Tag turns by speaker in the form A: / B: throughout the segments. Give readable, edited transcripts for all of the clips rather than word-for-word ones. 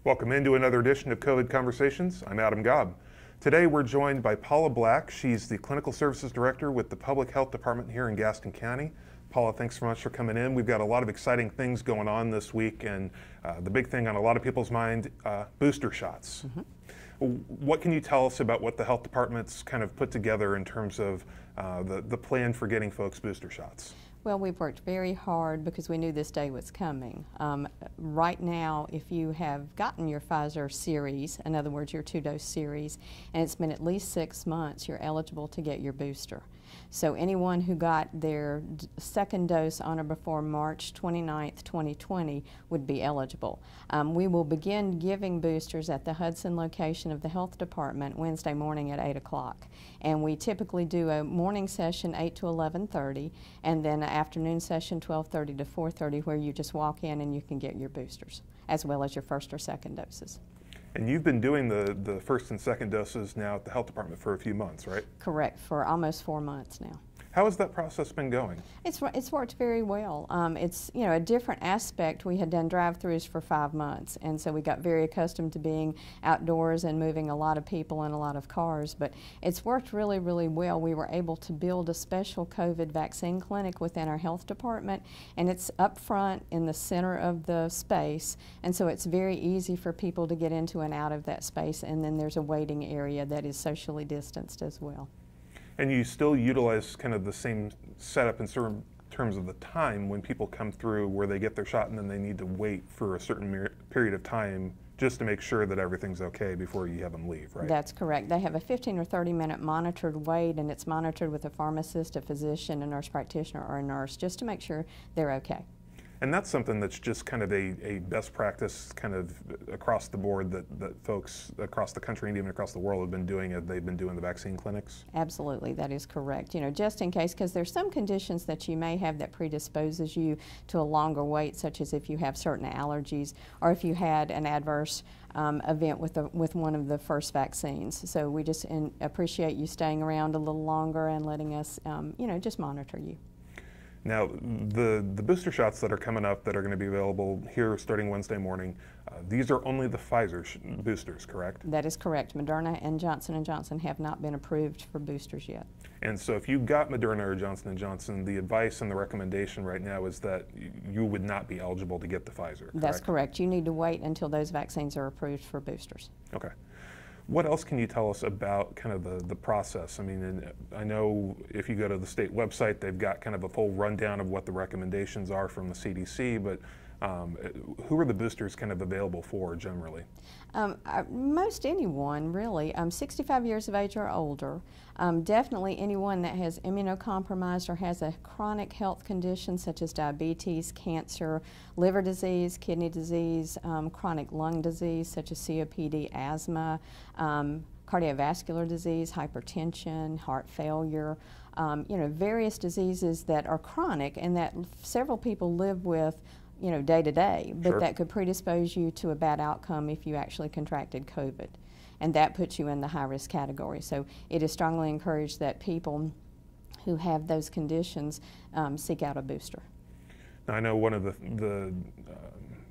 A: Welcome into another edition of COVID Conversations. I'm Adam Gobb. Today we're joined by Paula Black. She's the Clinical Services Director with the Public Health Department here in Gaston County. Paula, thanks so much for coming in. We've got a lot of exciting things going on this week, and the big thing on a lot of people's mind, booster shots. What can you tell us about what the health department's kind of put together in terms of the plan for getting folks booster shots?
B: Well, we've worked very hard because we knew this day was coming. Right now, if you have gotten your Pfizer series, in other words, your 2-dose series, and it's been at least 6 months, you're eligible to get your booster. So anyone who got their second dose on or before March 29th, 2020 would be eligible. We will begin giving boosters at the Hudson location of the health department Wednesday morning at 8 o'clock. And we typically do a morning session 8 to 11:30 and then an afternoon session 12:30 to 4:30 where you just walk in and you can get your boosters as well as your first or second doses.
A: And you've been doing the first and second doses now at the health department for a few months, right?
B: Correct, for almost 4 months now.
A: How has that process been going?
B: It's worked very well. It's a different aspect. We had done drive-thrus for 5 months, and so we got very accustomed to being outdoors and moving a lot of people in a lot of cars. But it's worked really, really well. We were able to build a special COVID vaccine clinic within our health department, and it's up front in the center of the space, and so it's very easy for people to get into and out of that space. And then there's a waiting area that is socially distanced as well.
A: And you still utilize kind of the same setup in terms of the time when people come through where they get their shot and then they need to wait for a certain period of time just to make sure that everything's okay before you have them leave, right?
B: That's correct. They have a 15 or 30-minute monitored wait, and it's monitored with a pharmacist, a physician, a nurse practitioner, or a nurse just to make sure they're okay.
A: And that's something that's just kind of a best practice kind of across the board that folks across the country and even across the world have been doing as they've been doing the vaccine clinics?
B: Absolutely, that is correct. Just in case, because there's some conditions that you may have that predisposes you to a longer wait, such as if you have certain allergies or if you had an adverse event with one of the first vaccines. So we just appreciate you staying around a little longer and letting us, just monitor you.
A: Now, the booster shots that are coming up that are going to be available here starting Wednesday morning, these are only the Pfizer boosters, correct?
B: That is correct. Moderna and Johnson & Johnson have not been approved for boosters yet.
A: And so if you got Moderna or Johnson & Johnson, the advice and the recommendation right now is that you would not be eligible to get the Pfizer, correct?
B: That's correct. You need to wait until those vaccines are approved for boosters.
A: Okay. What else can you tell us about kind of the process? I mean, I know if you go to the state website, they've got kind of a full rundown of what the recommendations are from the CDC, but who are the boosters kind of available for generally?
B: Most anyone, really. 65 years of age or older. Definitely anyone that has immunocompromised or has a chronic health condition such as diabetes, cancer, liver disease, kidney disease, chronic lung disease such as COPD, asthma, cardiovascular disease, hypertension, heart failure, various diseases that are chronic and that several people live with day to day, but that could predispose you to a bad outcome if you actually contracted COVID. And that puts you in the high-risk category. So it is strongly encouraged that people who have those conditions seek out a booster.
A: Now, I know one of the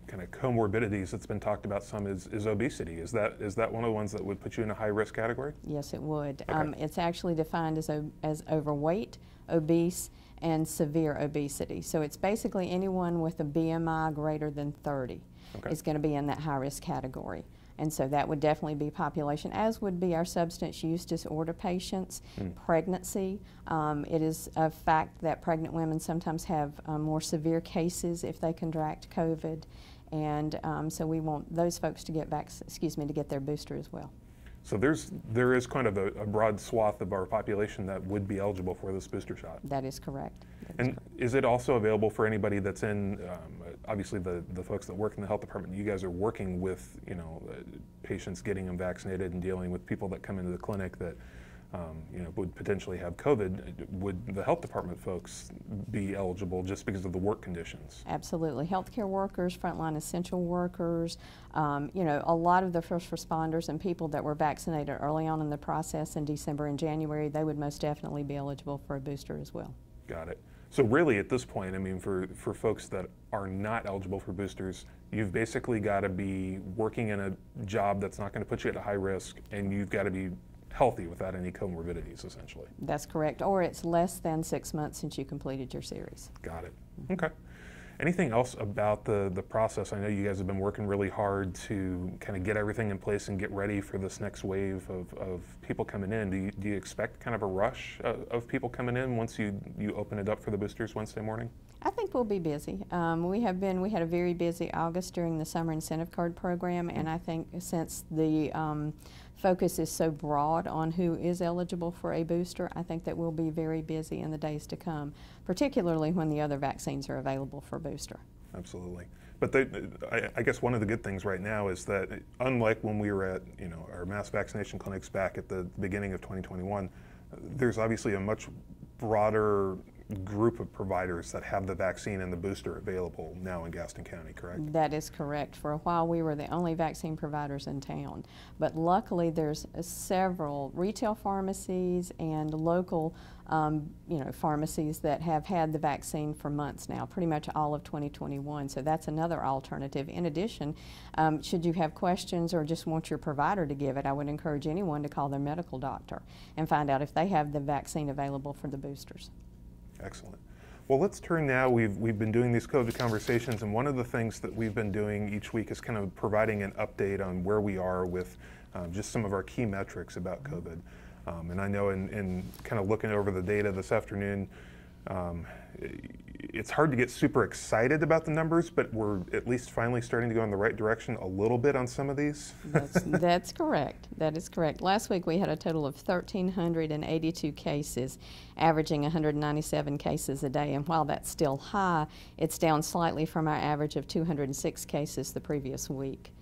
A: kind of comorbidities that's been talked about some is obesity. Is that one of the ones that would put you in a high-risk category?
B: Yes, it would.
A: Okay.
B: It's actually defined as overweight, obese, and severe obesity. So it's basically anyone with a BMI greater than 30 is going to be in that high-risk category. And so that would definitely be population, as would be our substance use disorder patients, pregnancy. It is a fact that pregnant women sometimes have more severe cases if they contract COVID. And so we want those folks to get to get their booster as well.
A: So there is kind of a broad swath of our population that would be eligible for this booster shot.
B: That is correct.
A: Is it also available for anybody that's in, obviously the folks that work in the health department, you guys are working with, patients getting them vaccinated and dealing with people that come into the clinic that would potentially have COVID, would the health department folks be eligible just because of the work conditions?
B: Absolutely. Healthcare workers, frontline essential workers, a lot of the first responders and people that were vaccinated early on in the process in December and January, they would most definitely be eligible for a booster as well.
A: Got it. So really at this point, I mean, for folks that are not eligible for boosters, you've basically got to be working in a job that's not going to put you at a high risk, and you've got to be healthy without any comorbidities, essentially.
B: That's correct. Or it's less than 6 months since you completed your series.
A: Got it. Okay. Anything else about the process? I know you guys have been working really hard to kind of get everything in place and get ready for this next wave of people coming in. Do you expect kind of a rush of people coming in once you open it up for the boosters Wednesday morning?
B: I think we'll be busy. We had a very busy August during the summer incentive card program, and I think since the focus is so broad on who is eligible for a booster, I think that we'll be very busy in the days to come, particularly when the other vaccines are available for booster.
A: Absolutely. But I guess one of the good things right now is that unlike when we were at our mass vaccination clinics back at the beginning of 2021, there's obviously a much broader group of providers that have the vaccine and the booster available now in Gaston County, correct?
B: That is correct. For a while we were the only vaccine providers in town, but luckily there's several retail pharmacies and local pharmacies that have had the vaccine for months now, pretty much all of 2021, so that's another alternative. In addition, should you have questions or just want your provider to give it, I would encourage anyone to call their medical doctor and find out if they have the vaccine available for the boosters.
A: Excellent. Well, let's turn now. We've been doing these COVID conversations, and one of the things that we've been doing each week is kind of providing an update on where we are with just some of our key metrics about COVID. And I know in kind of looking over the data this afternoon, it's hard to get super excited about the numbers, but we're at least finally starting to go in the right direction a little bit on some of these.
B: That's correct. That is correct. Last week we had a total of 1,382 cases, averaging 197 cases a day. And while that's still high, it's down slightly from our average of 206 cases the previous week.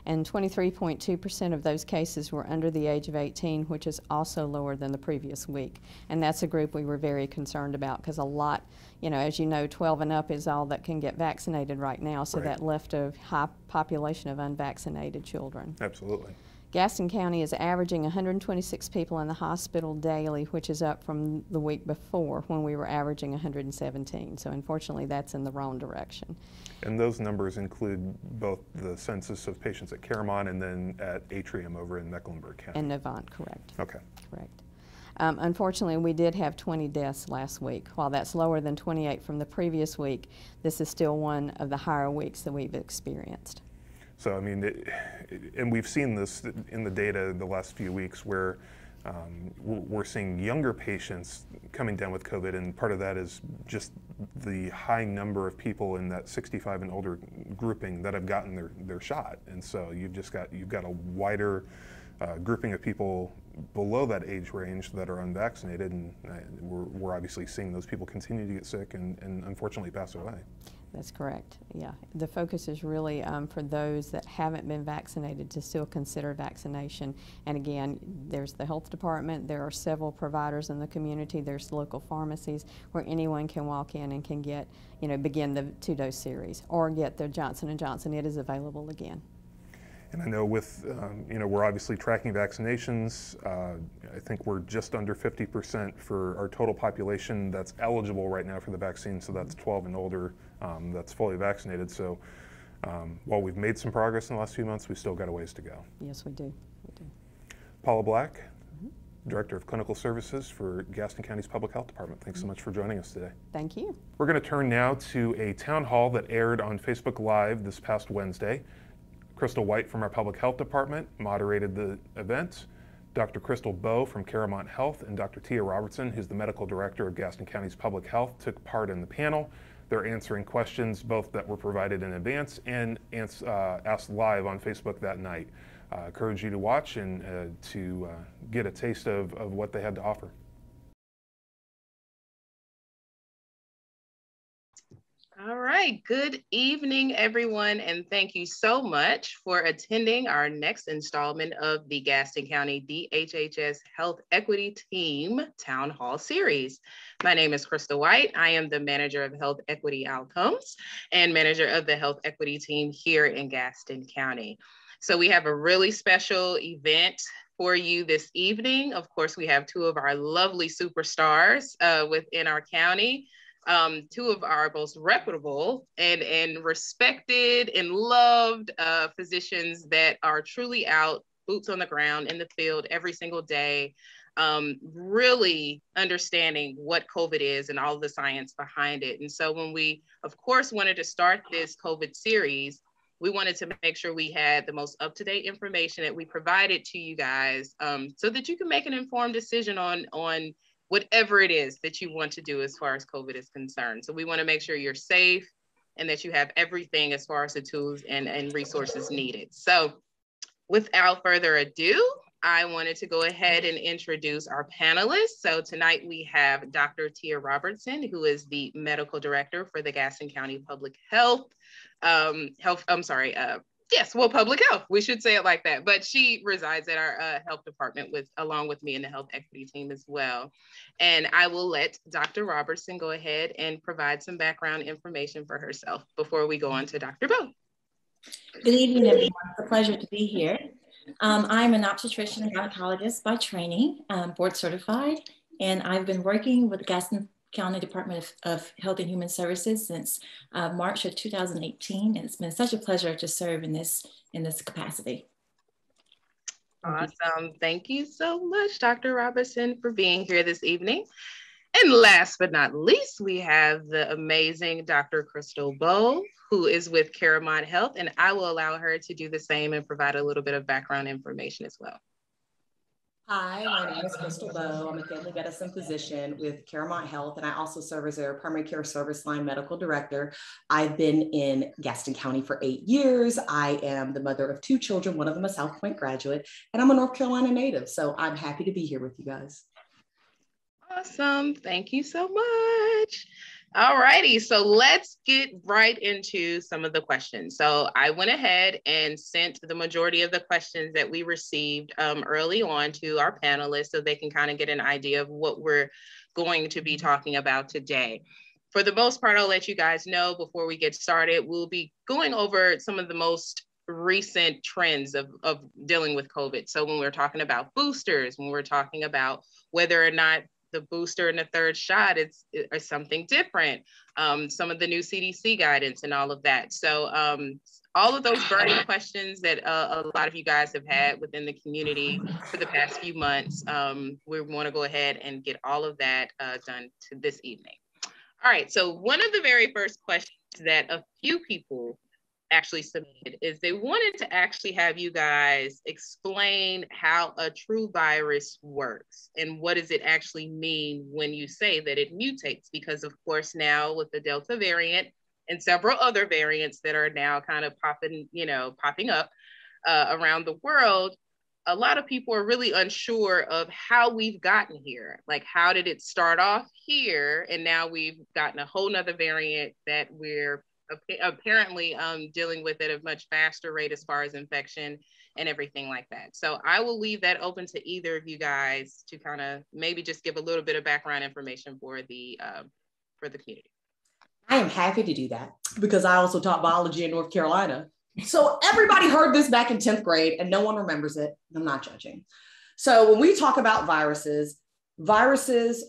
B: And 23.2% of those cases were under the age of 18, which is also lower than the previous week. And that's a group we were very concerned about because a lot, as you know, 12 and up is all that can get vaccinated right now, so
A: right.
B: That left a high population of unvaccinated children.
A: Absolutely.
B: Gaston County is averaging 126 people in the hospital daily, which is up from the week before when we were averaging 117. So unfortunately, that's in the wrong direction.
A: And those numbers include both the census of patients at Caramont and then at Atrium over in Mecklenburg County.
B: And Novant, correct.
A: Okay.
B: Correct. Unfortunately, we did have 20 deaths last week. While that's lower than 28 from the previous week, this is still one of the higher weeks that we've experienced.
A: So, I mean, and we've seen this in the data the last few weeks where we're seeing younger patients coming down with COVID, and part of that is just the high number of people in that 65 and older grouping that have gotten their shot. And so you've got a wider grouping of people below that age range that are unvaccinated, and we're obviously seeing those people continue to get sick and unfortunately pass away.
B: That's correct, yeah. The focus is really for those that haven't been vaccinated to still consider vaccination. And again, there's the health department, there are several providers in the community, there's local pharmacies where anyone can walk in and can get, begin the 2-dose series or get their Johnson & Johnson. It is available again.
A: And I know with, we're obviously tracking vaccinations. I think we're just under 50% for our total population that's eligible right now for the vaccine, so that's 12 and older, that's fully vaccinated. So while we've made some progress in the last few months, we've still got a ways to go.
B: Yes, we do.
A: Paula Black, Director of Clinical Services for Gaston County's Public Health Department. Thanks so much for joining us today.
B: Thank you.
A: We're going to turn now to a town hall that aired on Facebook Live this past Wednesday. Crystal White from our Public Health Department moderated the event. Dr. Crystal Bowe from Caramont Health and Dr. Tia Robertson, who's the Medical Director of Gaston County's Public Health, took part in the panel. They're answering questions both that were provided in advance and asked live on Facebook that night. I encourage you to watch and to get a taste of what they had to offer.
C: All right. Good evening, everyone, and thank you so much for attending our next installment of the Gaston County DHHS Health Equity Team Town Hall Series. My name is Crystal White. I am the Manager of Health Equity Outcomes and Manager of the Health Equity Team here in Gaston County. So we have a really special event for you this evening. Of course, we have two of our lovely superstars within our county. Two of our most reputable and respected and loved physicians that are truly out, boots on the ground in the field every single day, really understanding what COVID is and all the science behind it. And so when we, of course, wanted to start this COVID series, we wanted to make sure we had the most up-to-date information that we provided to you guys so that you can make an informed decision on whatever it is that you want to do as far as COVID is concerned. So we want to make sure you're safe and that you have everything as far as the tools and resources needed. So without further ado, I wanted to go ahead and introduce our panelists. So tonight we have Dr. Tia Robertson, who is the Medical Director for the Gaston County Public Public Health. We should say it like that. But she resides at our health department along with me in the health equity team as well. And I will let Dr. Robertson go ahead and provide some background information for herself before we go on to Dr. Bo.
D: Good evening, everyone. It's a pleasure to be here. I'm an obstetrician and gynecologist by training, board certified, and I've been working with the Gaston County Department of Health and Human Services since March of 2018, and it's been such a pleasure to serve in this capacity.
C: Awesome. Thank you so much, Dr. Robertson, for being here this evening. And last but not least, we have the amazing Dr. Crystal Bo, who is with Caramont Health, and I will allow her to do the same and provide a little bit of background information as well.
E: Hi, my name is Crystal Bo. I'm a family medicine physician with Caramont Health, and I also serve as their primary care service line medical director. I've been in Gaston County for 8 years. I am the mother of 2 children, one of them a South Point graduate, and I'm a North Carolina native, so I'm happy to be here with you guys.
C: Awesome. Thank you so much. All righty. So let's get right into some of the questions. So I went ahead and sent the majority of the questions that we received early on to our panelists so they can kind of get an idea of what we're going to be talking about today. For the most part, I'll let you guys know before we get started, we'll be going over some of the most recent trends of dealing with COVID. So when we're talking about boosters, when we're talking about whether or not the booster and the third shot is something different, some of the new CDC guidance and all of that. So all of those burning questions that a lot of you guys have had within the community for the past few months, we want to go ahead and get all of that done to this evening. All right, so one of the very first questions that a few people actually submitted is they wanted to actually have you guys explain how a true virus works and what does it actually mean when you say that it mutates, because of course now with the Delta variant and several other variants that are now kind of popping up around the world, a lot of people are really unsure of how we've gotten here. Like, how did it start off here and now we've gotten a whole nother variant that we're apparently dealing with at a much faster rate as far as infection and everything like that. So I will leave that open to either of you guys to kind of maybe just give a little bit of background information for the community.
E: I am happy to do that because I also taught biology in North Carolina. So everybody heard this back in 10th grade and no one remembers it. I'm not judging. So when we talk about viruses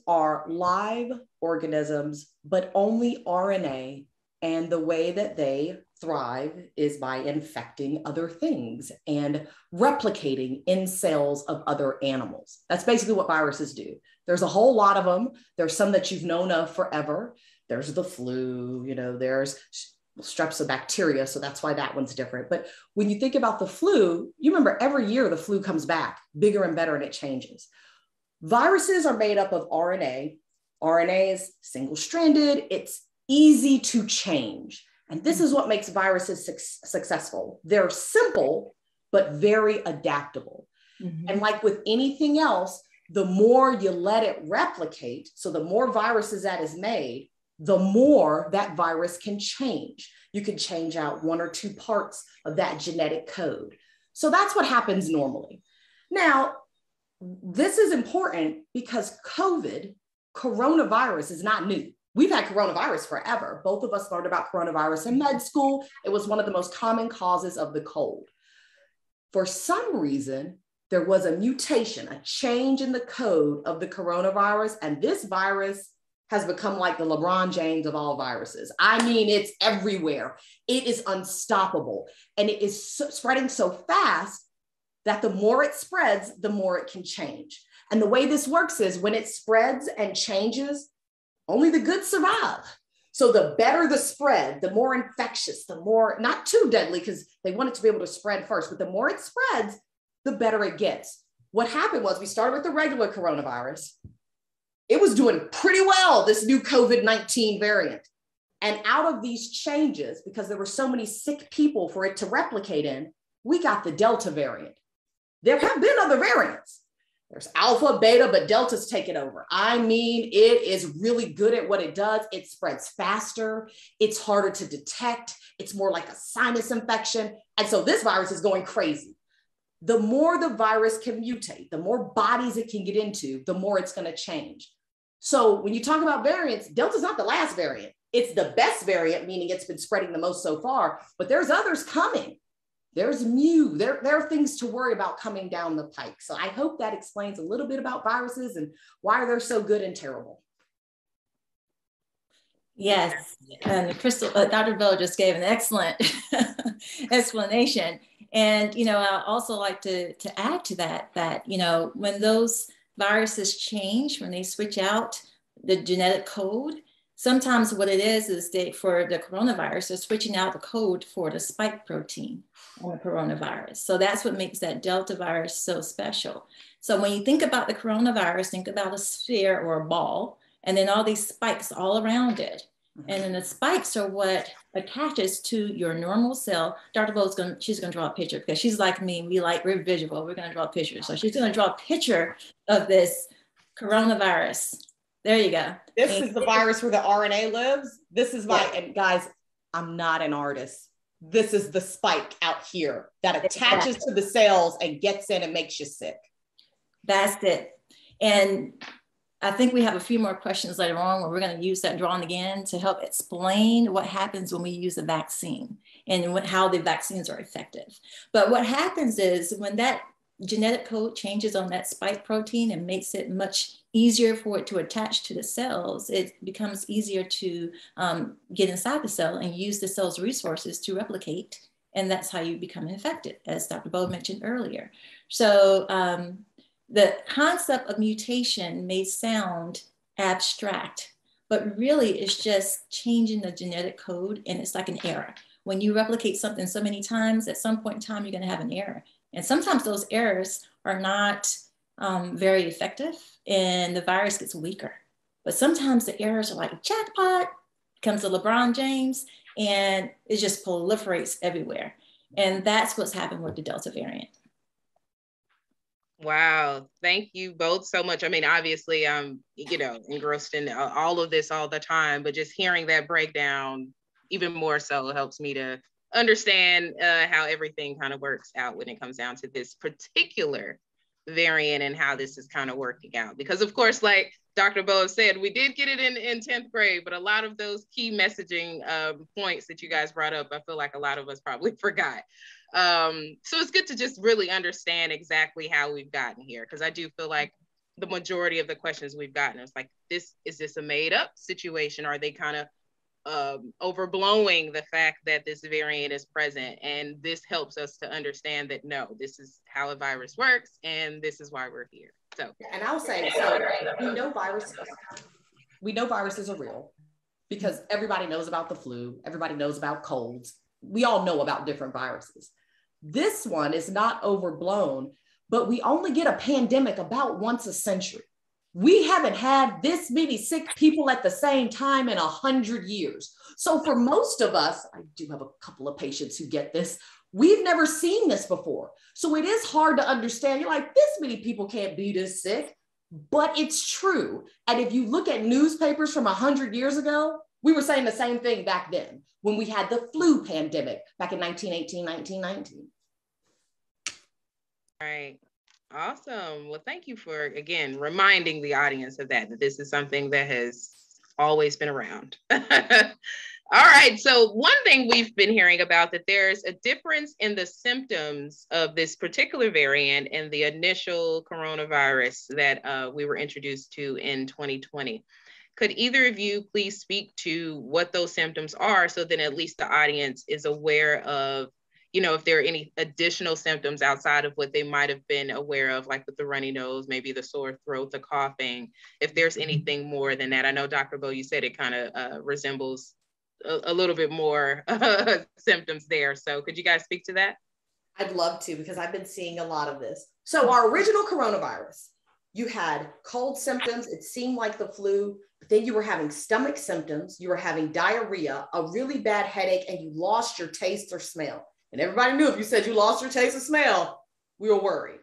E: are live organisms, but only RNA. And the way that they thrive is by infecting other things and replicating in cells of other animals. That's basically what viruses do. There's a whole lot of them. There's some that you've known of forever. There's the flu, there's streptobacteria, so that's why that one's different. But when you think about the flu, you remember every year the flu comes back bigger and better and it changes. Viruses are made up of RNA. RNA is single-stranded. It's easy to change. And this is what makes viruses successful. They're simple, but very adaptable. Mm-hmm. And like with anything else, the more you let it replicate, so the more viruses that is made, the more that virus can change. You can change out 1 or 2 parts of that genetic code. So that's what happens normally. Now, this is important because coronavirus is not new. We've had coronavirus forever. Both of us learned about coronavirus in med school. It was one of the most common causes of the cold. For some reason, there was a mutation, a change in the code of the coronavirus, and this virus has become like the LeBron James of all viruses. I mean, it's everywhere. It is unstoppable, and it is spreading so fast that the more it spreads, the more it can change. And the way this works is when it spreads and changes, only the good survive. So the better the spread, the more infectious, the more, not too deadly, because they want it to be able to spread first, but the more it spreads, the better it gets. What happened was we started with the regular coronavirus. It was doing pretty well, this new COVID-19 variant. And out of these changes, because there were so many sick people for it to replicate in, we got the Delta variant. There have been other variants. There's Alpha, Beta, but Delta's taken over. I mean, it is really good at what it does. It spreads faster. It's harder to detect. It's more like a sinus infection. And so this virus is going crazy. The more the virus can mutate, the more bodies it can get into, the more it's going to change. So when you talk about variants, Delta's not the last variant. It's the best variant, meaning it's been spreading the most so far, but there's others coming. There's Mu. There are things to worry about coming down the pike. So I hope that explains a little bit about viruses and why they're so good and terrible.
D: Yes, and Dr. Bell just gave an excellent explanation. And, I also like to add to that, when those viruses change, when they switch out the genetic code, sometimes what it is for the coronavirus, they're switching out the code for the spike protein on the coronavirus. So that's what makes that Delta virus so special. So when you think about the coronavirus, think about a sphere or a ball, and then all these spikes all around it. And then the spikes are what attaches to your normal cell. Dr. Bo's she's gonna draw a picture because she's like me, we're visual, we're gonna draw a picture. So she's gonna draw a picture of this coronavirus. There you go.
E: This is the virus where the RNA lives. This is and guys, I'm not an artist. This is the spike out here that attaches to the cells and gets in and makes you sick.
D: That's it. And I think we have a few more questions later on where we're going to use that drawing again to help explain what happens when we use a vaccine and how the vaccines are effective. But what happens is when that genetic code changes on that spike protein and makes it much easier for it to attach to the cells, it becomes easier to get inside the cell and use the cell's resources to replicate. And that's how you become infected, as Dr. Bo mentioned earlier. So the concept of mutation may sound abstract, but really it's just changing the genetic code, and it's like an error. When you replicate something so many times, at some point in time, you're going to have an error. And sometimes those errors are not very effective, and the virus gets weaker. But sometimes the errors are like jackpot, comes to LeBron James, and it just proliferates everywhere. And that's what's happened with the Delta variant.
C: Wow, thank you both so much. I mean, obviously, I'm, engrossed in all of this all the time, but just hearing that breakdown even more so helps me to understand how everything kind of works out when it comes down to this particular variant and how this is kind of working out. Because of course, like Dr. Bo said, we did get it in 10th grade, but a lot of those key messaging points that you guys brought up, I feel like a lot of us probably forgot. So it's good to just really understand exactly how we've gotten here, because I do feel like the majority of the questions we've gotten is like, is this a made up situation? Are they kind of overblowing the fact that this variant is present? And this helps us to understand that no, this is how a virus works, and this is why we're here. So,
E: and I'll say, so we know viruses are real because everybody knows about the flu, everybody knows about colds. We all know about different viruses. This one is not overblown, but we only get a pandemic about once a century. We haven't had this many sick people at the same time in 100 years. So for most of us, I do have a couple of patients who get this, we've never seen this before. So it is hard to understand. You're like, this many people can't be this sick, but it's true. And if you look at newspapers from 100 years ago, We were saying the same thing back then when we had the flu pandemic back in 1918, 1919.
C: All right. Awesome. Well, thank you for, again, reminding the audience of that this is something that has always been around. All right. So one thing we've been hearing about that there's a difference in the symptoms of this particular variant and the initial coronavirus that we were introduced to in 2020. Could either of you please speak to what those symptoms are so that at least the audience is aware of, if there are any additional symptoms outside of what they might have been aware of, like with the runny nose, maybe the sore throat, the coughing, if there's anything more than that. I know, Dr. Bo, you said it kind of resembles a little bit more symptoms there. So could you guys speak to that?
E: I'd love to, because I've been seeing a lot of this. So our original coronavirus, you had cold symptoms. It seemed like the flu, but then you were having stomach symptoms. You were having diarrhea, a really bad headache, and you lost your taste or smell. And everybody knew if you said you lost your taste or smell, we were worried.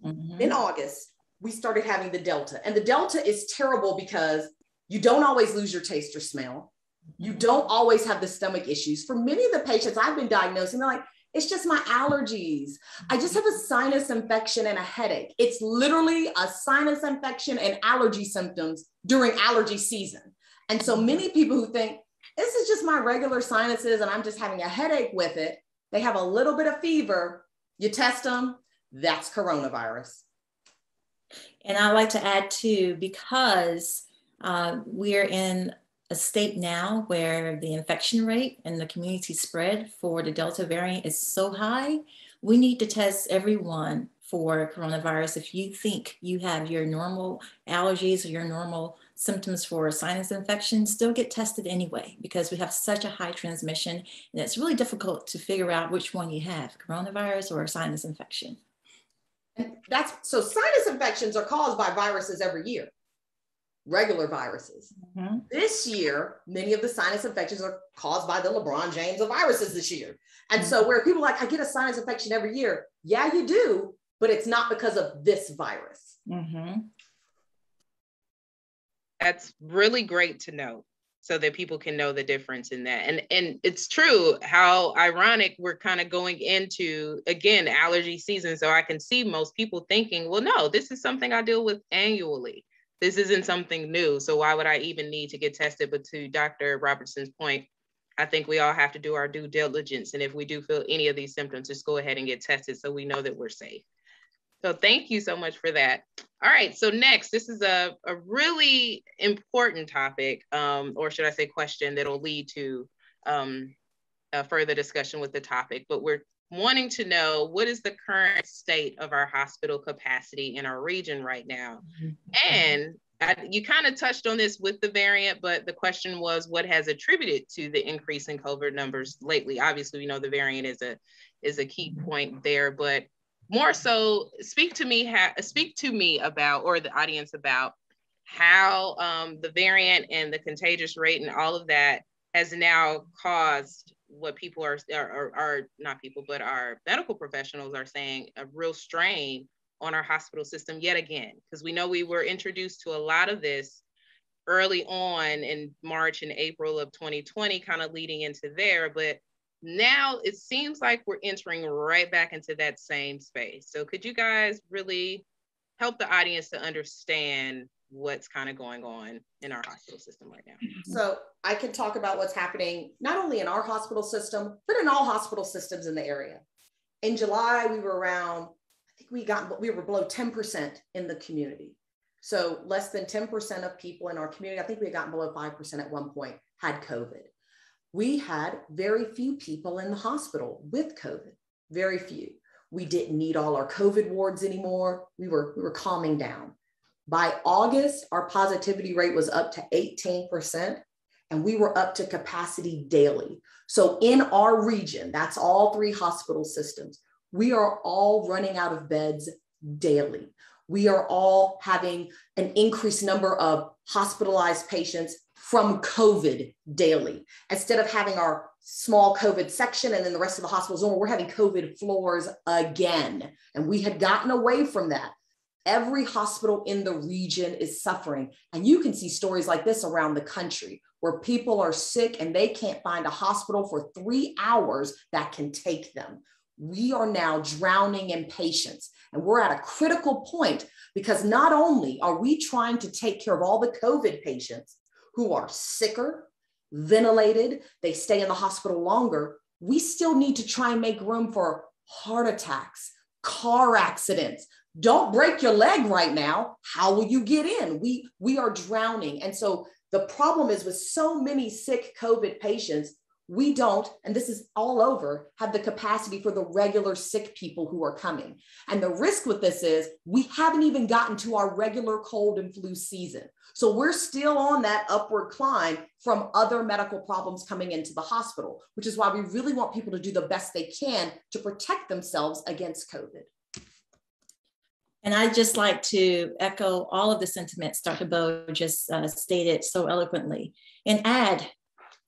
E: Mm-hmm. In August, we started having the Delta. And the Delta is terrible because you don't always lose your taste or smell. You don't always have the stomach issues. For many of the patients I've been diagnosing, they're like, it's just my allergies. I just have a sinus infection and a headache. It's literally a sinus infection and allergy symptoms during allergy season. And so many people who think, this is just my regular sinuses and I'm just having a headache with it, they have a little bit of fever, you test them, that's coronavirus.
D: And I like to add too, because we're in a state now where the infection rate and the community spread for the Delta variant is so high, we need to test everyone for coronavirus. If you think you have your normal allergies or your normal symptoms for a sinus infection, still get tested anyway, because we have such a high transmission and it's really difficult to figure out which one you have, coronavirus or a sinus infection.
E: And so sinus infections are caused by viruses every year. Regular viruses. Mm-hmm. This year, many of the sinus infections are caused by the LeBron James of viruses this year. And mm-hmm. So where people are like, I get a sinus infection every year. Yeah, you do, but it's not because of this virus.
D: Mm-hmm.
C: That's really great to know so that people can know the difference in that. And it's true how ironic we're kind of going into, again, allergy season. So I can see most people thinking, well, no, this is something I deal with annually. This isn't something new. So why would I even need to get tested? But to Dr. Robertson's point, I think we all have to do our due diligence. And if we do feel any of these symptoms, just go ahead and get tested so we know that we're safe. So thank you so much for that. All right, so next, this is a really important topic, or should I say question, that'll lead to a further discussion with the topic, but we're wanting to know what is the current state of our hospital capacity in our region right now. And you kind of touched on this with the variant, but the question was what has attributed to the increase in COVID numbers lately? Obviously, we know the variant is a key point there, but more so speak to me about, or the audience about, how the variant and the contagious rate and all of that has now caused what people are not people, but our medical professionals are saying, a real strain on our hospital system yet again, because we know we were introduced to a lot of this early on in March and April of 2020, kind of leading into there, but now it seems like we're entering right back into that same space. So could you guys really help the audience to understand what's kind of going on in our hospital system right now?
E: So I can talk about what's happening not only in our hospital system, but in all hospital systems in the area. In July, we were around, we were below 10% in the community. So less than 10% of people in our community, I think we had gotten below 5% at one point, had COVID. We had very few people in the hospital with COVID, very few. We didn't need all our COVID wards anymore. We were calming down. By August, our positivity rate was up to 18%, and we were up to capacity daily. So in our region, that's all 3 hospital systems, we are all running out of beds daily. We are all having an increased number of hospitalized patients from COVID daily. Instead of having our small COVID section and then the rest of the hospital zone, we're having COVID floors again. And we had gotten away from that. Every hospital in the region is suffering. And you can see stories like this around the country where people are sick and they can't find a hospital for 3 hours that can take them. We are now drowning in patients, and we're at a critical point because not only are we trying to take care of all the COVID patients who are sicker, ventilated, they stay in the hospital longer, we still need to try and make room for heart attacks, car accidents. Don't break your leg right now. How will you get in? We are drowning. And so the problem is with so many sick COVID patients, we don't, and this is all over, have the capacity for the regular sick people who are coming. And the risk with this is we haven't even gotten to our regular cold and flu season. So we're still on that upward climb from other medical problems coming into the hospital, which is why we really want people to do the best they can to protect themselves against COVID.
D: And I'd just like to echo all of the sentiments Dr. Bowe just stated so eloquently and add,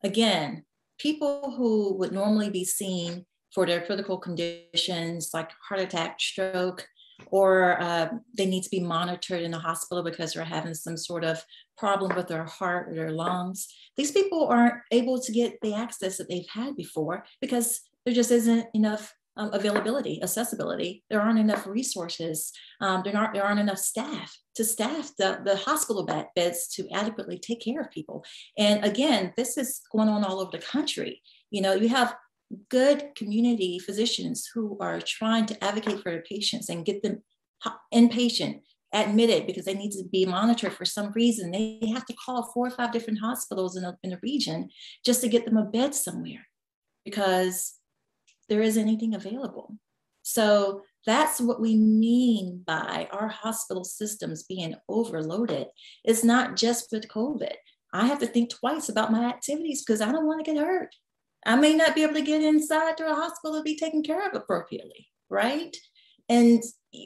D: again, people who would normally be seen for their critical conditions like heart attack, stroke, or they need to be monitored in the hospital because they're having some sort of problem with their heart or their lungs. These people aren't able to get the access that they've had before because there just isn't enough availability, accessibility. There aren't enough resources. There aren't enough staff to staff the hospital beds to adequately take care of people. And again, this is going on all over the country. You know, you have good community physicians who are trying to advocate for their patients and get them inpatient, admitted because they need to be monitored for some reason. They have to call 4 or 5 different hospitals in the region just to get them a bed somewhere because there isn't anything available. So that's what we mean by our hospital systems being overloaded. It's not just with COVID. I have to think twice about my activities because I don't want to get hurt. I may not be able to get inside to a hospital to be taken care of appropriately, right? And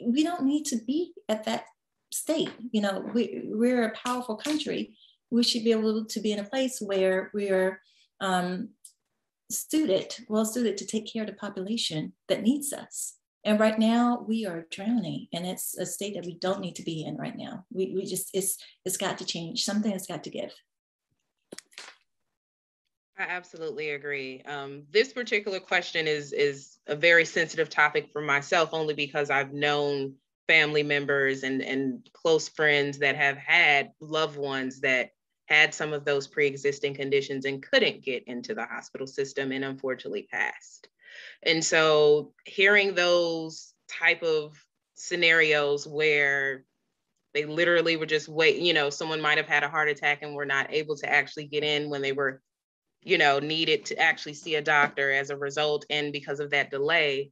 D: we don't need to be at that state. You know, we're a powerful country. We should be able to be in a place where we're well suited to take care of the population that needs us. And right now we are drowning, and it's a state that we don't need to be in right now. We just, it's got to change. Something has got to give.
C: I absolutely agree. This particular question is a very sensitive topic for myself, only because I've known family members and close friends that have had loved ones that had some of those pre-existing conditions and couldn't get into the hospital system and unfortunately passed. And so hearing those type of scenarios where they literally were just waiting, you know, someone might have had a heart attack and were not able to actually get in when they were, you know, needed to actually see a doctor as a result. And because of that delay,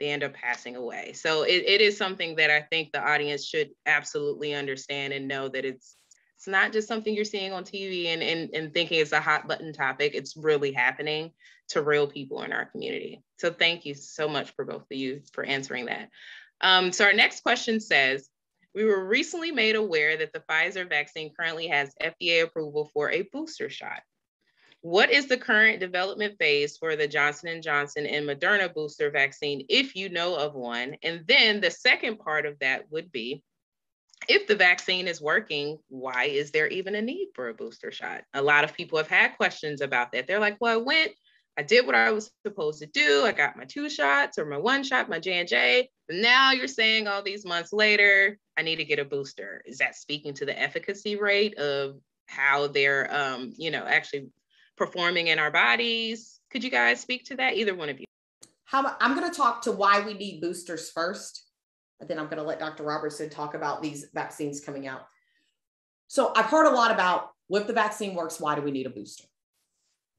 C: they end up passing away. So it is something that I think the audience should absolutely understand and know that it's not just something you're seeing on TV and thinking it's a hot button topic. It's really happening to real people in our community. So thank you so much for both of you for answering that. So our next question says, we were recently made aware that the Pfizer vaccine currently has FDA approval for a booster shot. What is the current development phase for the Johnson & Johnson and Moderna booster vaccine, if you know of one? And then the second part of that would be, if the vaccine is working, why is there even a need for a booster shot? A lot of people have had questions about that. They're like, well, I did what I was supposed to do. I got my 2 shots or my 1 shot, my J&J. But now you're saying all these months later, I need to get a booster. Is that speaking to the efficacy rate of how they're, actually performing in our bodies? Could you guys speak to that? Either one of you.
E: I'm going to talk to why we need boosters first. And then I'm going to let Dr. Robertson talk about these vaccines coming out. So I've heard a lot about, well, if the vaccine works, why do we need a booster?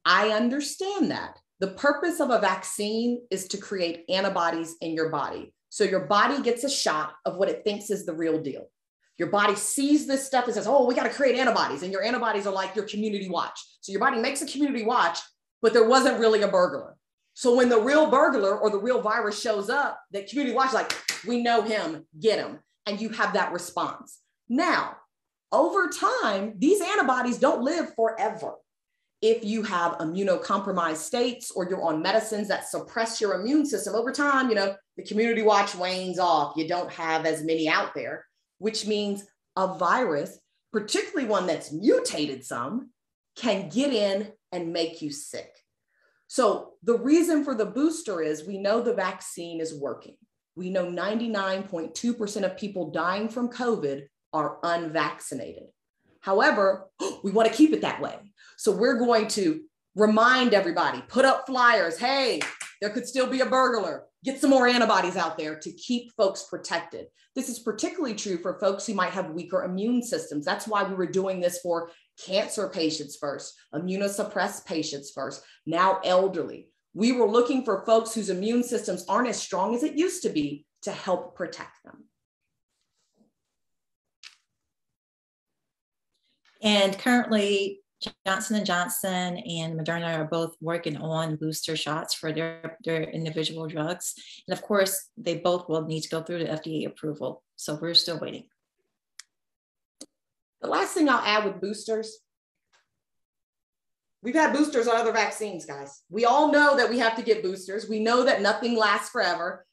E: I understand that. The purpose of a vaccine is to create antibodies in your body. So your body gets a shot of what it thinks is the real deal. Your body sees this stuff and says, oh, we got to create antibodies. And your antibodies are like your community watch. So your body makes a community watch, but there wasn't really a burglar. So when the real burglar or the real virus shows up, the community watch is like, we know him, get him. And you have that response. Now, over time, these antibodies don't live forever. if you have immunocompromised states or you're on medicines that suppress your immune system over time, the community watch wanes off. You don't have as many out there, which means a virus, particularly one that's mutated some, can get in and make you sick. So the reason for the booster is we know the vaccine is working. We know 99.2% of people dying from COVID are unvaccinated. However, we want to keep it that way. So we're going to remind everybody, put up flyers. Hey, there could still be a burglar. Get some more antibodies out there to keep folks protected. This is particularly true for folks who might have weaker immune systems. That's why we were doing this for cancer patients first, immunosuppressed patients first, now elderly. We were looking for folks whose immune systems aren't as strong as it used to be to help protect them.
D: And currently, Johnson & Johnson and Moderna are both working on booster shots for their individual drugs. And of course, they both will need to go through the FDA approval. So we're still waiting.
E: The last thing I'll add with boosters, we've had boosters on other vaccines, guys. We all know that we have to get boosters. We know that nothing lasts forever.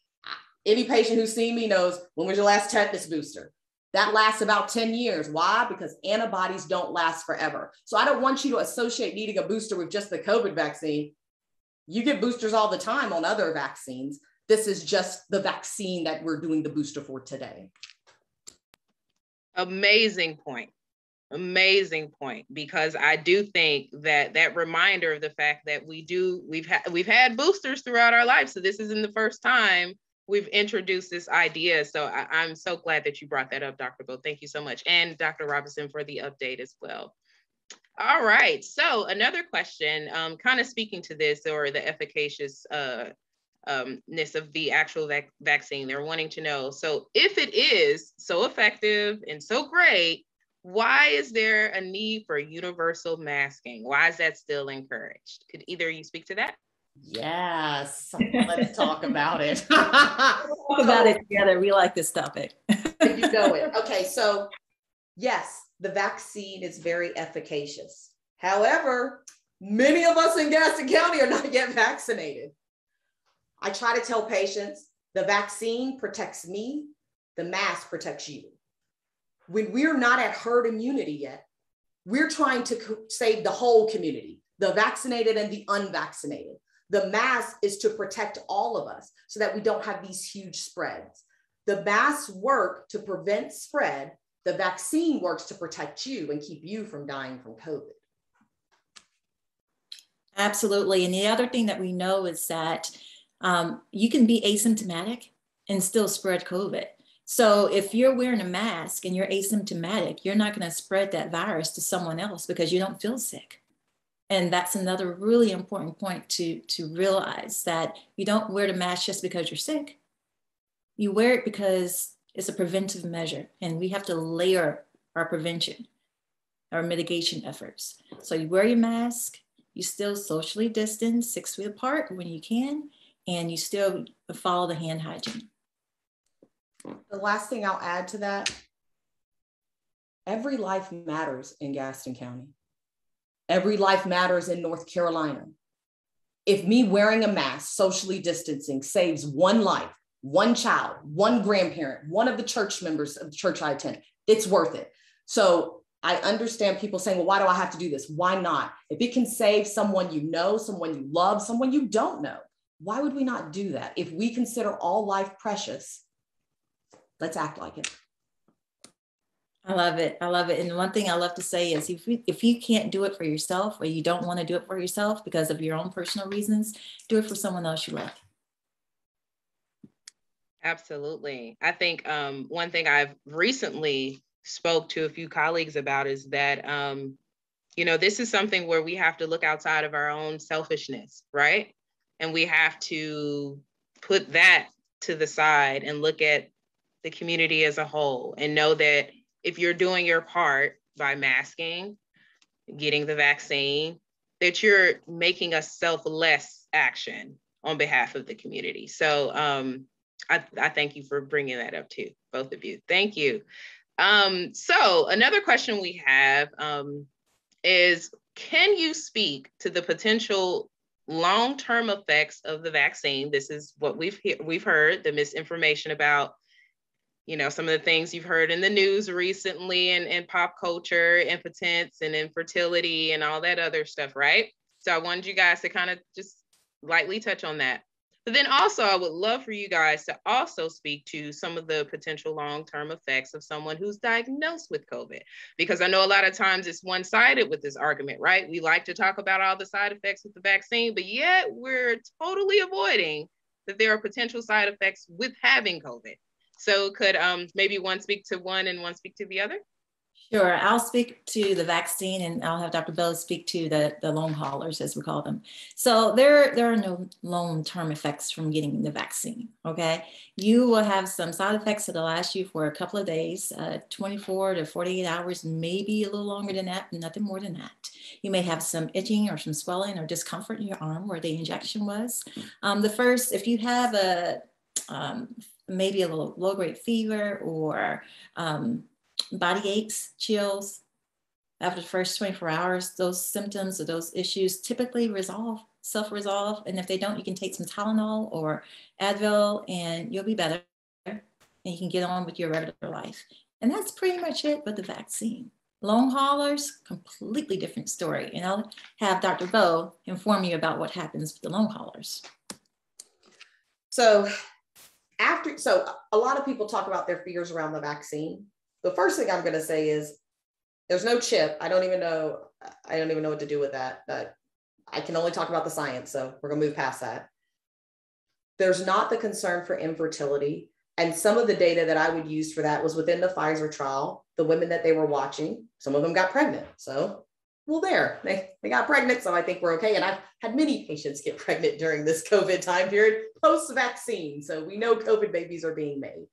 E: Any patient who's seen me knows, when was your last tetanus booster? That lasts about 10 years. Why? Because antibodies don't last forever. So I don't want you to associate needing a booster with just the COVID vaccine. You get boosters all the time on other vaccines. This is just the vaccine that we're doing the booster for today.
C: Amazing point. Amazing point, because I do think that reminder of the fact that we've had boosters throughout our lives. So this isn't the first time we've introduced this idea. So I'm so glad that you brought that up, Dr. Bo. Thank you so much. And Dr. Robinson for the update as well. All right, so another question, kind of speaking to this or the efficaciousness of the actual vaccine, they're wanting to know, so if it is so effective and so great, why is there a need for universal masking? Why is that still encouraged? Could either of you speak to that?
E: Yes, let's talk about it.
D: Talk about it together. We like this topic.
E: You know it. Okay, so yes, the vaccine is very efficacious. However, many of us in Gaston County are not yet vaccinated. I try to tell patients, the vaccine protects me, the mask protects you. When we're not at herd immunity yet, we're trying to save the whole community, the vaccinated and the unvaccinated. The mask is to protect all of us so that we don't have these huge spreads. The masks work to prevent spread. The vaccine works to protect you and keep you from dying from COVID.
D: Absolutely. And the other thing that we know is that you can be asymptomatic and still spread COVID. So if you're wearing a mask and you're asymptomatic, you're not going to spread that virus to someone else because you don't feel sick. And that's another really important point to realize, that you don't wear the mask just because you're sick. You wear it because it's a preventive measure, and we have to layer our prevention, our mitigation efforts. So you wear your mask, you still socially distance 6 feet apart when you can, and you still follow the hand hygiene.
E: The last thing I'll add to that, every life matters in Gaston County. Every life matters in North Carolina. If me wearing a mask, socially distancing, saves one life, one child, one grandparent, one of the church members of the church I attend, it's worth it. So I understand people saying, well, why do I have to do this? Why not? If it can save someone you know, someone you love, someone you don't know, why would we not do that? If we consider all life precious, let's act like it.
D: I love it. I love it. And one thing I love to say is if you can't do it for yourself, or you don't want to do it for yourself because of your own personal reasons, do it for someone else you love.
C: Absolutely. I think one thing I've recently spoke to a few colleagues about is that, this is something where we have to look outside of our own selfishness, right? And we have to put that to the side and look at the community as a whole, and know that if you're doing your part by masking, getting the vaccine, that you're making a selfless action on behalf of the community. So I thank you for bringing that up too, both of you. Thank you. So another question we have is, can you speak to the potential long-term effects of the vaccine? This is what we've heard, the misinformation about, you know, some of the things you've heard in the news recently and pop culture, impotence and infertility and all that other stuff, right? So I wanted you guys to kind of just lightly touch on that. But then also, I would love for you guys to also speak to some of the potential long-term effects of someone who's diagnosed with COVID, because I know a lot of times it's one-sided with this argument, right? We like to talk about all the side effects with the vaccine, but yet we're totally avoiding that there are potential side effects with having COVID. So could maybe one speak to one and one speak to the other?
D: Sure, I'll speak to the vaccine and I'll have Dr. Bell speak to the long haulers, as we call them. So there are no long-term effects from getting the vaccine, okay? You will have some side effects that'll last you for a couple of days, 24 to 48 hours, maybe a little longer than that, but nothing more than that. You may have some itching or some swelling or discomfort in your arm where the injection was. If you have maybe a little low-grade fever or body aches, chills, after the first 24 hours, those symptoms or those issues typically self-resolve. And if they don't, you can take some Tylenol or Advil and you'll be better and you can get on with your regular life. And that's pretty much it with the vaccine. Long haulers, completely different story. And I'll have Dr. Bo inform you about what happens with the long haulers.
E: So a lot of people talk about their fears around the vaccine. The first thing I'm going to say is there's no chip. I don't even know what to do with that, but I can only talk about the science. So we're going to move past that. There's not the concern for infertility. And some of the data that I would use for that was within the Pfizer trial, the women that they were watching, some of them got pregnant. So, well, they got pregnant. So I think we're okay. And I've had many patients get pregnant during this COVID time period post-vaccine. So we know COVID babies are being made.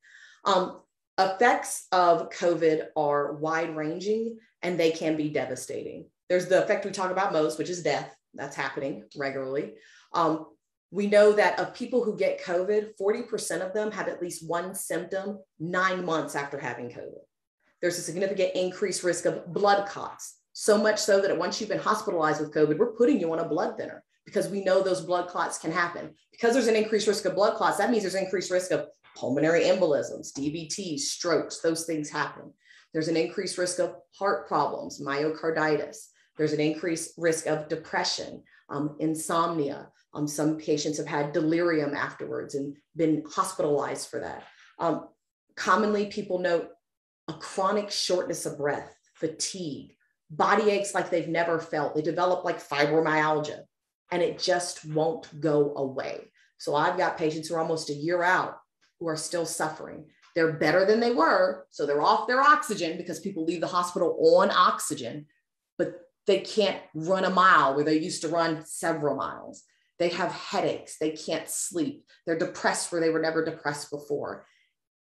E: Effects of COVID are wide ranging and they can be devastating. There's the effect we talk about most, which is death. That's happening regularly. We know that of people who get COVID, 40% of them have at least one symptom 9 months after having COVID. There's a significant increased risk of blood clots, so much so that once you've been hospitalized with COVID, we're putting you on a blood thinner because we know those blood clots can happen. Because there's an increased risk of blood clots, that means there's increased risk of pulmonary embolisms, DVTs, strokes, those things happen. There's an increased risk of heart problems, myocarditis. There's an increased risk of depression, insomnia. Some patients have had delirium afterwards and been hospitalized for that. Commonly, people note a chronic shortness of breath, fatigue, body aches like they've never felt. They develop like fibromyalgia, and it just won't go away. So I've got patients who are almost a year out who are still suffering. They're better than they were, so they're off their oxygen because people leave the hospital on oxygen, but they can't run a mile where they used to run several miles. They have headaches, they can't sleep. They're depressed where they were never depressed before.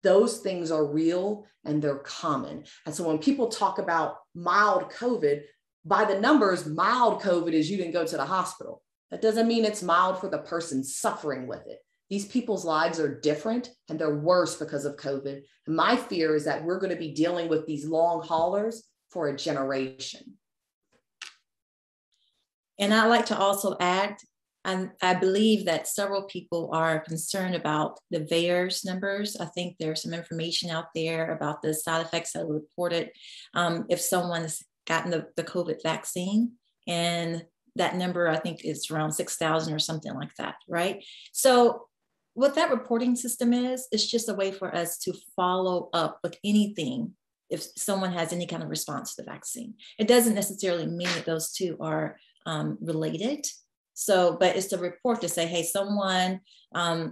E: Those things are real and they're common. And so when people talk about mild COVID, by the numbers, mild COVID is you didn't go to the hospital. That doesn't mean it's mild for the person suffering with it. These people's lives are different and they're worse because of COVID. And my fear is that we're going to be dealing with these long haulers for a generation.
D: And I'd like to also add, I believe that several people are concerned about the VAERS numbers. I think there's some information out there about the side effects that were reported if someone's gotten the COVID vaccine. And that number, I think, is around 6,000 or something like that, right? So what that reporting system is, it's just a way for us to follow up with anything if someone has any kind of response to the vaccine. It doesn't necessarily mean that those two are related. So, but it's a report to say, hey, someone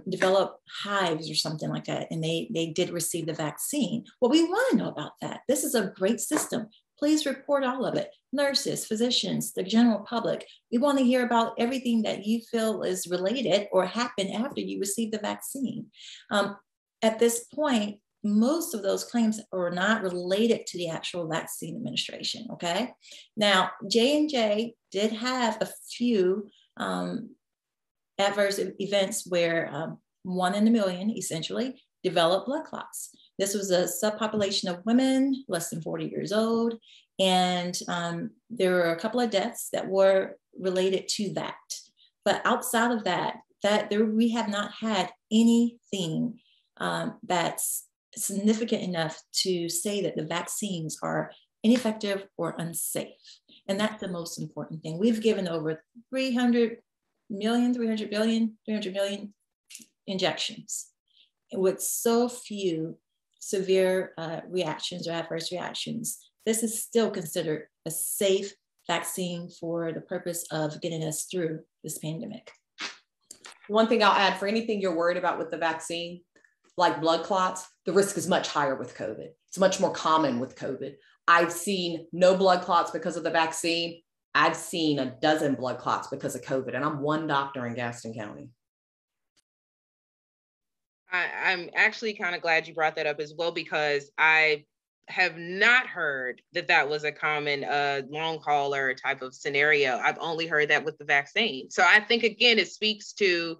D: developed hives or something like that, and they did receive the vaccine. Well, we want to know about that. This is a great system. Please report all of it. Nurses, physicians, the general public. We want to hear about everything that you feel is related or happened after you received the vaccine. At this point, most of those claims are not related to the actual vaccine administration, okay? Now, J&J did have a few adverse events where 1 in a million, essentially, developed blood clots. This was a subpopulation of women less than 40 years old. And there were a couple of deaths that were related to that. But outside of that, we have not had anything that's significant enough to say that the vaccines are ineffective or unsafe. And that's the most important thing. We've given over 300 billion injections with so few severe reactions or adverse reactions. This is still considered a safe vaccine for the purpose of getting us through this pandemic.
E: One thing I'll add, for anything you're worried about with the vaccine, like blood clots, the risk is much higher with COVID. It's much more common with COVID. I've seen no blood clots because of the vaccine. I've seen a dozen blood clots because of COVID, and I'm one doctor in Gaston County.
C: I'm actually kind of glad you brought that up as well, because I have not heard that was a common long hauler type of scenario. I've only heard that with the vaccine. So I think, again, it speaks to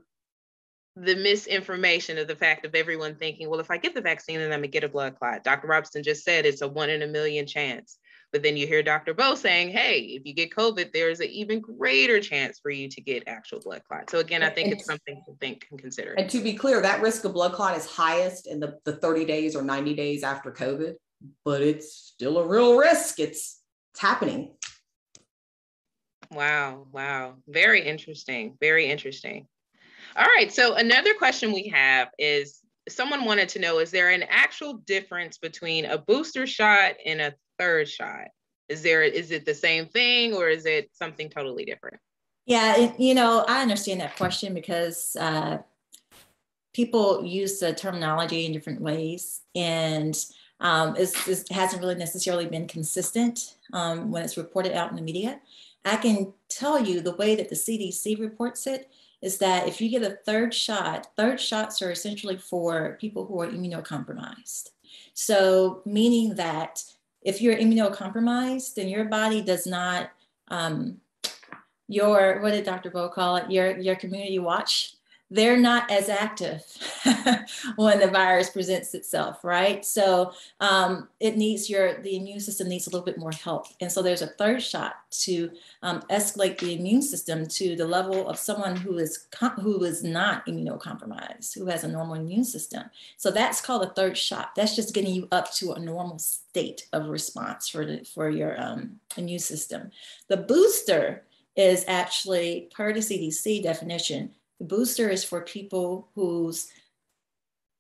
C: the misinformation of the fact of everyone thinking, well, if I get the vaccine, then I'm gonna get a blood clot. Dr. Robinson just said it's a 1 in a million chance. But then you hear Dr. Bo saying, hey, if you get COVID, there's an even greater chance for you to get actual blood clot. So again, I think it's something to think and consider.
E: And to be clear, that risk of blood clot is highest in the 30 days or 90 days after COVID, but it's still a real risk. It's happening.
C: Wow. Very interesting. Very interesting. All right. So another question we have is, someone wanted to know, is there an actual difference between a booster shot and a third shot? Is it the same thing, or is it something totally different?
D: Yeah, I understand that question because people use the terminology in different ways, and it hasn't really necessarily been consistent when it's reported out in the media. I can tell you the way that the CDC reports it is that if you get a third shots are essentially for people who are immunocompromised. So meaning that if you're immunocompromised, then your body does not, what did Dr. Bo call it? Your community watch. They're not as active when the virus presents itself, right? So the immune system needs a little bit more help. And so there's a third shot to escalate the immune system to the level of someone who is not immunocompromised, who has a normal immune system. So that's called a third shot. That's just getting you up to a normal state of response for your immune system. The booster is actually, per the CDC definition, the booster is for people whose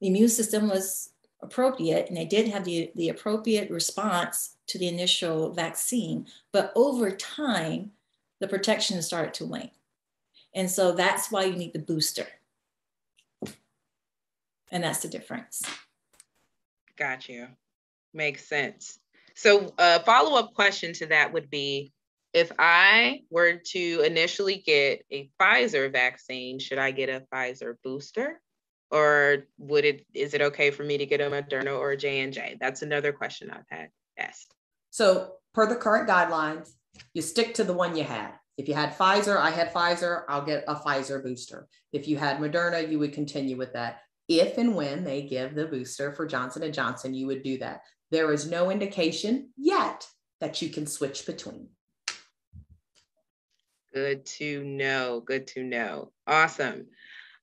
D: immune system was appropriate and they did have the appropriate response to the initial vaccine, but over time, the protection started to wane. And so that's why you need the booster. And that's the difference.
C: Got you. Makes sense. So a follow-up question to that would be, if I were to initially get a Pfizer vaccine, should I get a Pfizer booster? Or is it okay for me to get a Moderna or a J&J? That's another question I've had asked.
E: So per the current guidelines, you stick to the one you had. If you had Pfizer, I had Pfizer, I'll get a Pfizer booster. If you had Moderna, you would continue with that. If and when they give the booster for Johnson & Johnson, you would do that. There is no indication yet that you can switch between.
C: Good to know. Good to know. Awesome.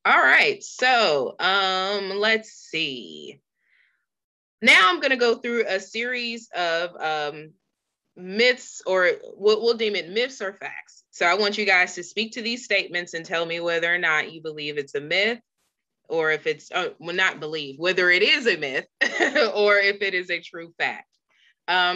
C: All right. So let's see. Now I'm going to go through a series of myths, or we'll deem it myths or facts. So I want you guys to speak to these statements and tell me whether or not you believe it's a myth, or if it's, not believe, whether it is a myth or if it is a true fact.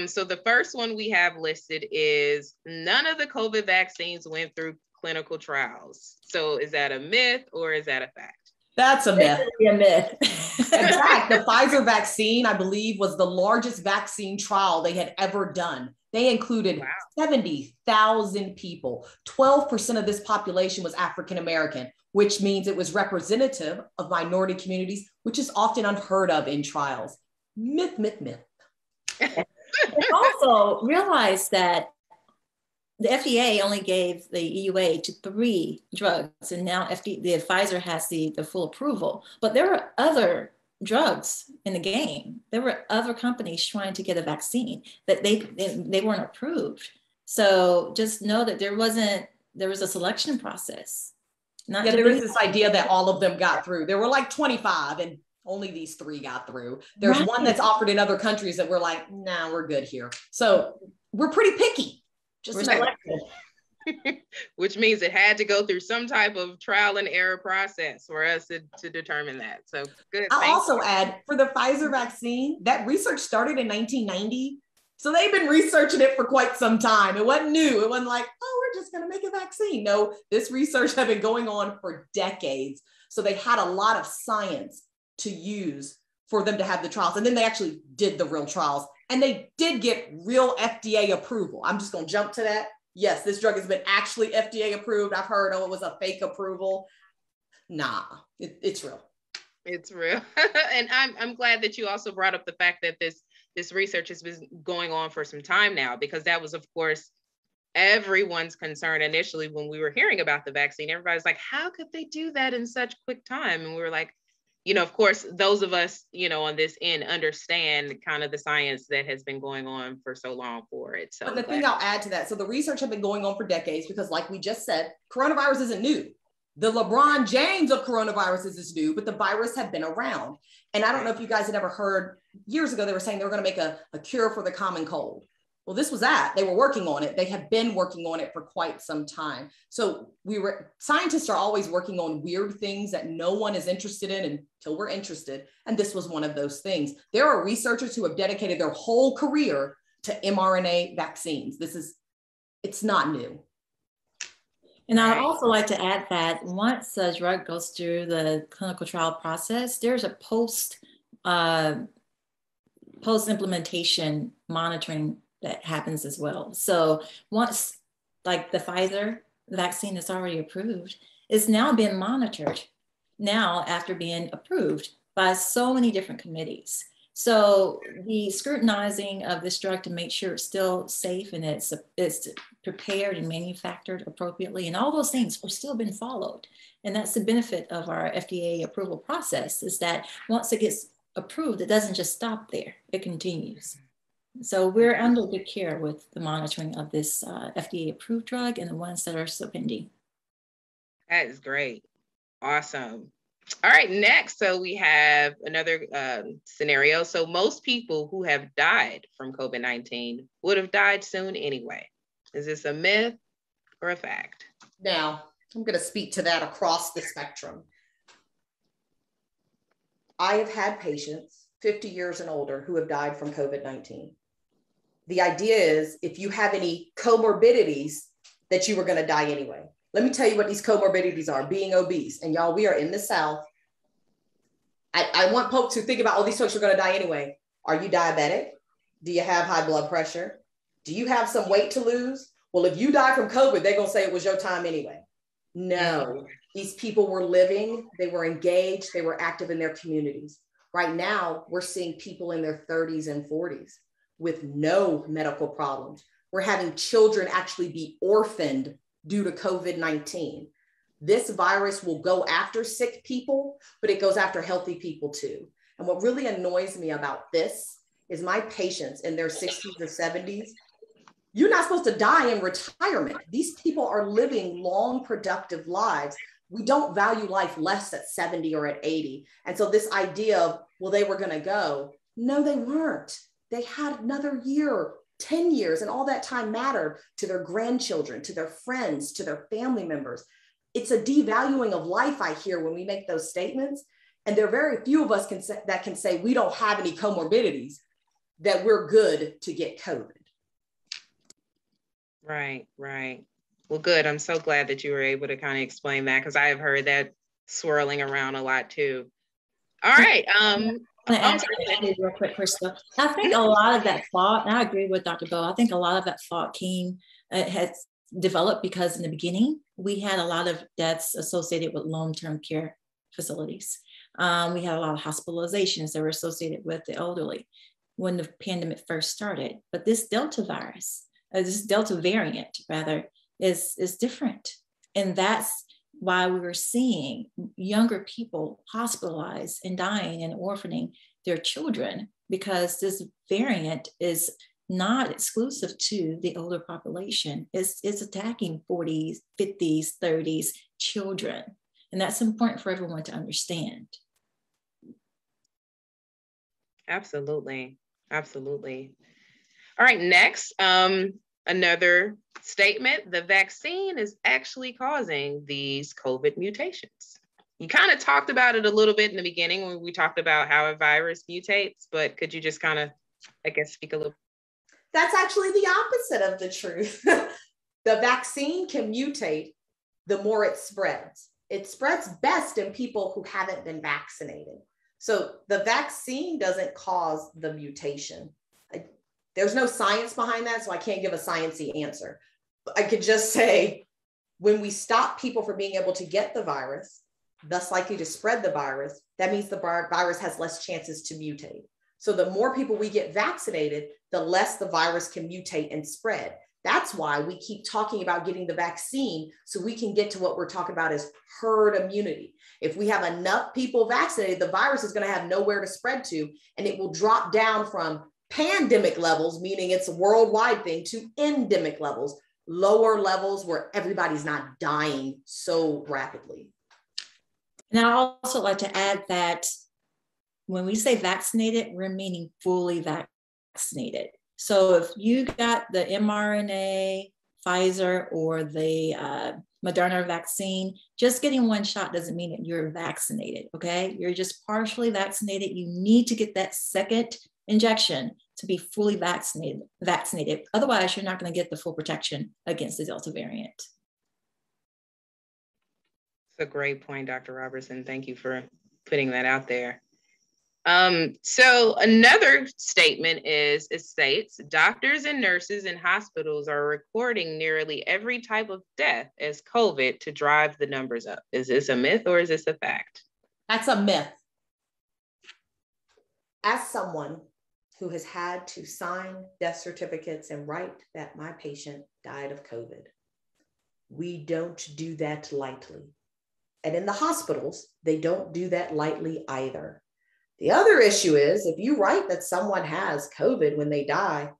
C: So the first one we have listed is, none of the COVID vaccines went through clinical trials. So is that a myth or is that a fact?
E: That's a myth.
D: A myth.
E: In fact, the Pfizer vaccine, I believe, was the largest vaccine trial they had ever done. They included 70,000 people. 12% of this population was African-American, which means it was representative of minority communities, which is often unheard of in trials. Myth, myth, myth.
D: And also realize that the FDA only gave the EUA to 3 drugs, and now the Pfizer has the full approval. But there are other drugs in the game. There were other companies trying to get a vaccine that they weren't approved. So just know that there was a selection process.
E: Yeah, there is this idea that all of them got through. There were like 25 and only these 3 got through. There's one that's offered in other countries that we're like, nah, we're good here. So we're pretty picky. Just selective.
C: Which means it had to go through some type of trial and error process for us to determine that. So good.
E: I'll also add, for the Pfizer vaccine, that research started in 1990. So they've been researching it for quite some time. It wasn't new. It wasn't like, oh, we're just going to make a vaccine. No, this research had been going on for decades. So they had a lot of science to use for them to have the trials. And then they actually did the real trials. And they did get real FDA approval. I'm just going to jump to that. Yes, this drug has been actually FDA approved. I've heard, oh, it was a fake approval. Nah, it's real.
C: It's real. And I'm glad that you also brought up the fact that this research has been going on for some time now, because that was, of course, everyone's concern initially when we were hearing about the vaccine. Everybody's like, how could they do that in such quick time? And we were like, of course, those of us, on this end understand kind of the science that has been going on for so long for it. So
E: but the thing I'll add to that, so the research had been going on for decades because, like we just said, coronavirus isn't new. The LeBron James of coronaviruses is new, but the virus had been around. And I don't know if you guys had ever heard, years ago, they were saying they were going to make a cure for the common cold. Well, this was that. They were working on it. They have been working on it for quite some time. So scientists are always working on weird things that no one is interested in until we're interested. And this was one of those things. There are researchers who have dedicated their whole career to mRNA vaccines. It's not new.
D: And I'd also like to add that once a drug goes through the clinical trial process, there's a post-implementation monitoring that happens as well. So once, like the Pfizer vaccine is already approved, it's now been monitored now after being approved by so many different committees. So the scrutinizing of this drug to make sure it's still safe and it's prepared and manufactured appropriately, and all those things are still being followed. And that's the benefit of our FDA approval process, is that once it gets approved, it doesn't just stop there, it continues. So we're under good care with the monitoring of this FDA approved drug and the ones that are still pending.
C: That is great. Awesome. All right, next, so we have another scenario. So most people who have died from COVID-19 would have died soon anyway. Is this a myth or a fact?
E: Now, I'm going to speak to that across the spectrum. I have had patients 50 years and older who have died from COVID-19. The idea is if you have any comorbidities that you were going to die anyway. Let me tell you what these comorbidities are: being obese. And y'all, we are in the South. I want folks who think about, oh, these folks are going to die anyway. Are you diabetic? Do you have high blood pressure? Do you have some weight to lose? Well, if you die from COVID, they're going to say it was your time anyway. No, these people were living, they were engaged, they were active in their communities. Right now, we're seeing people in their 30s and 40s with no medical problems. We're having children actually be orphaned due to COVID-19. This virus will go after sick people, but it goes after healthy people too. And what really annoys me about this is my patients in their 60s or 70s, you're not supposed to die in retirement. These people are living long, productive lives. We don't value life less at 70 or at 80. And so this idea of, well, they were gonna go, no, they weren't. They had another year, 10 years, and all that time mattered to their grandchildren, to their friends, to their family members. It's a devaluing of life I hear when we make those statements. And there are very few of us that can say we don't have any comorbidities, that we're good to get COVID.
C: Right, right. Well, good. I'm so glad that you were able to kind of explain that, because I have heard that swirling around a lot too. All right.
D: Real quick, Crystal. I think a lot of that thought, and I agree with Dr. Bo, I think a lot of that thought has developed because in the beginning, we had a lot of deaths associated with long-term care facilities. We had a lot of hospitalizations that were associated with the elderly when the pandemic first started. But this Delta virus, this Delta variant rather, is different. And that's why we were seeing younger people hospitalized and dying and orphaning their children, because this variant is not exclusive to the older population. It's attacking 40s, 50s, 30s children. And that's important for everyone to understand.
C: Absolutely. Absolutely. All right, next, another statement: the vaccine is actually causing these COVID mutations. You kind of talked about it a little bit in the beginning when we talked about how a virus mutates, but could you just kind of, I guess, speak a little?
E: That's actually the opposite of the truth. The vaccine can mutate the more it spreads. It spreads best in people who haven't been vaccinated. So the vaccine doesn't cause the mutation. There's no science behind that, so I can't give a sciencey answer. I could just say, when we stop people from being able to get the virus, thus likely to spread the virus, that means the virus has less chances to mutate. So the more people we get vaccinated, the less the virus can mutate and spread. That's why we keep talking about getting the vaccine, so we can get to what we're talking about as herd immunity. If we have enough people vaccinated, the virus is going to have nowhere to spread to, and it will drop down from pandemic levels, meaning it's a worldwide thing, to endemic levels, lower levels where everybody's not dying so rapidly.
D: And I also like to add that when we say vaccinated, we're meaning fully vaccinated. So if you got the mRNA, Pfizer, or the Moderna vaccine, just getting one shot doesn't mean that you're vaccinated, okay? You're just partially vaccinated. You need to get that second injection to be fully vaccinated. Otherwise, you're not going to get the full protection against the Delta variant.
C: That's a great point, Dr. Robertson. Thank you for putting that out there. So another statement is, it states, doctors and nurses in hospitals are recording nearly every type of death as COVID to drive the numbers up. Is this a myth or is this a fact?
E: That's a myth. As someone who has had to sign death certificates and write that my patient died of COVID, we don't do that lightly. And in the hospitals, they don't do that lightly either. The other issue is, if you write that someone has COVID when they die,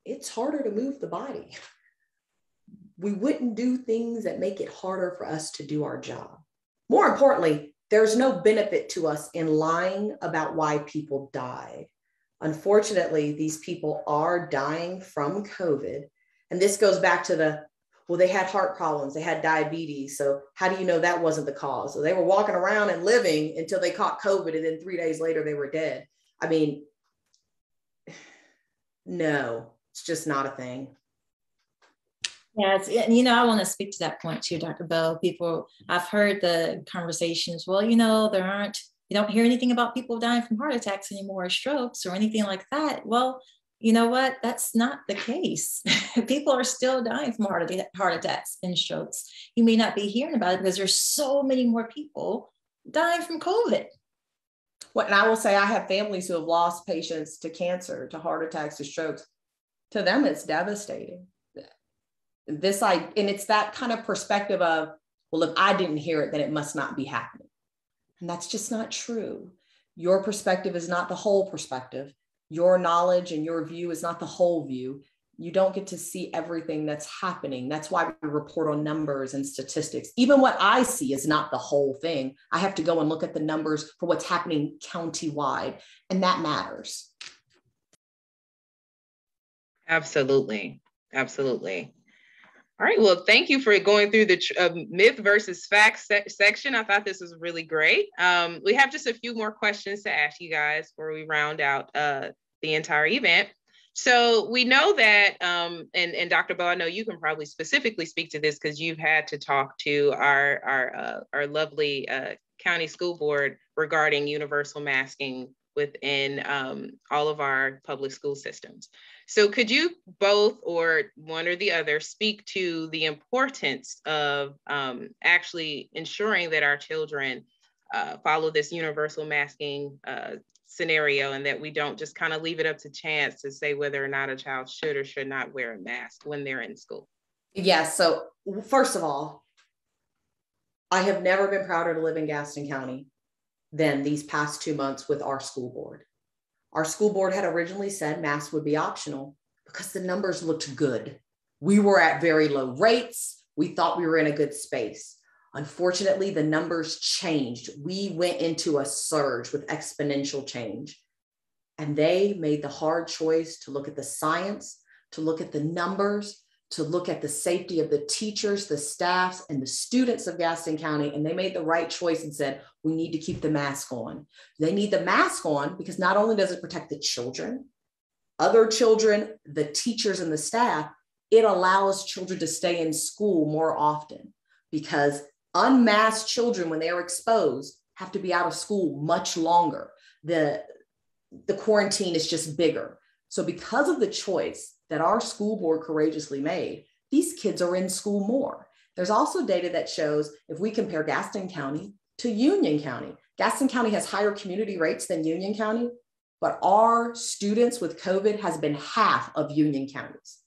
E: it's harder to move the body. We wouldn't do things that make it harder for us to do our job. More importantly, there's no benefit to us in lying about why people died. Unfortunately, these people are dying from COVID. And this goes back to well, they had heart problems, they had diabetes. So how do you know that wasn't the cause? So they were walking around and living until they caught COVID, and then 3 days later they were dead. I mean, no, it's just not a thing.
D: Yeah, and I want to speak to that point too, Dr. Bell. I've heard the conversations, well, you don't hear anything about people dying from heart attacks anymore, or strokes, or anything like that. Well, you know what? That's not the case. People are still dying from heart attacks and strokes. You may not be hearing about it because there's so many more people dying from COVID.
E: Well, and I will say, I have families who have lost patients to cancer, to heart attacks, to strokes. To them, it's devastating. And it's that kind of perspective of, well, if I didn't hear it, then it must not be happening. And that's just not true. Your perspective is not the whole perspective. Your knowledge and your view is not the whole view. You don't get to see everything that's happening. That's why we report on numbers and statistics. Even what I see is not the whole thing. I have to go and look at the numbers for what's happening countywide, and that matters.
C: Absolutely. Absolutely. All right. Well, thank you for going through the myth versus facts section. I thought this was really great. We have just a few more questions to ask you guys before we round out the entire event. So we know that, and Dr. Bell, I know you can probably specifically speak to this because you've had to talk to our lovely county school board regarding universal masking within all of our public school systems. So could you both, or one or the other, speak to the importance of actually ensuring that our children follow this universal masking scenario, and that we don't just kind of leave it up to chance to say whether or not a child should or should not wear a mask when they're in school?
E: Yes. So first of all, I have never been prouder to live in Gaston County than these past 2 months with our school board. Our school board had originally said masks would be optional because the numbers looked good. We were at very low rates. We thought we were in a good space. Unfortunately, the numbers changed. We went into a surge with exponential change. And they made the hard choice to look at the science, to look at the numbers, to look at the safety of the teachers, the staffs, and the students of Gaston County. And they made the right choice and said, we need to keep the mask on. They need the mask on because not only does it protect the children, other children, the teachers and the staff, it allows children to stay in school more often because unmasked children, when they are exposed, have to be out of school much longer. The quarantine is just bigger. So because of the choice that our school board courageously made, these kids are in school more. There's also data that shows if we compare Gaston County to Union County, Gaston County has higher community rates than Union County, but our students with COVID has been half of Union County's.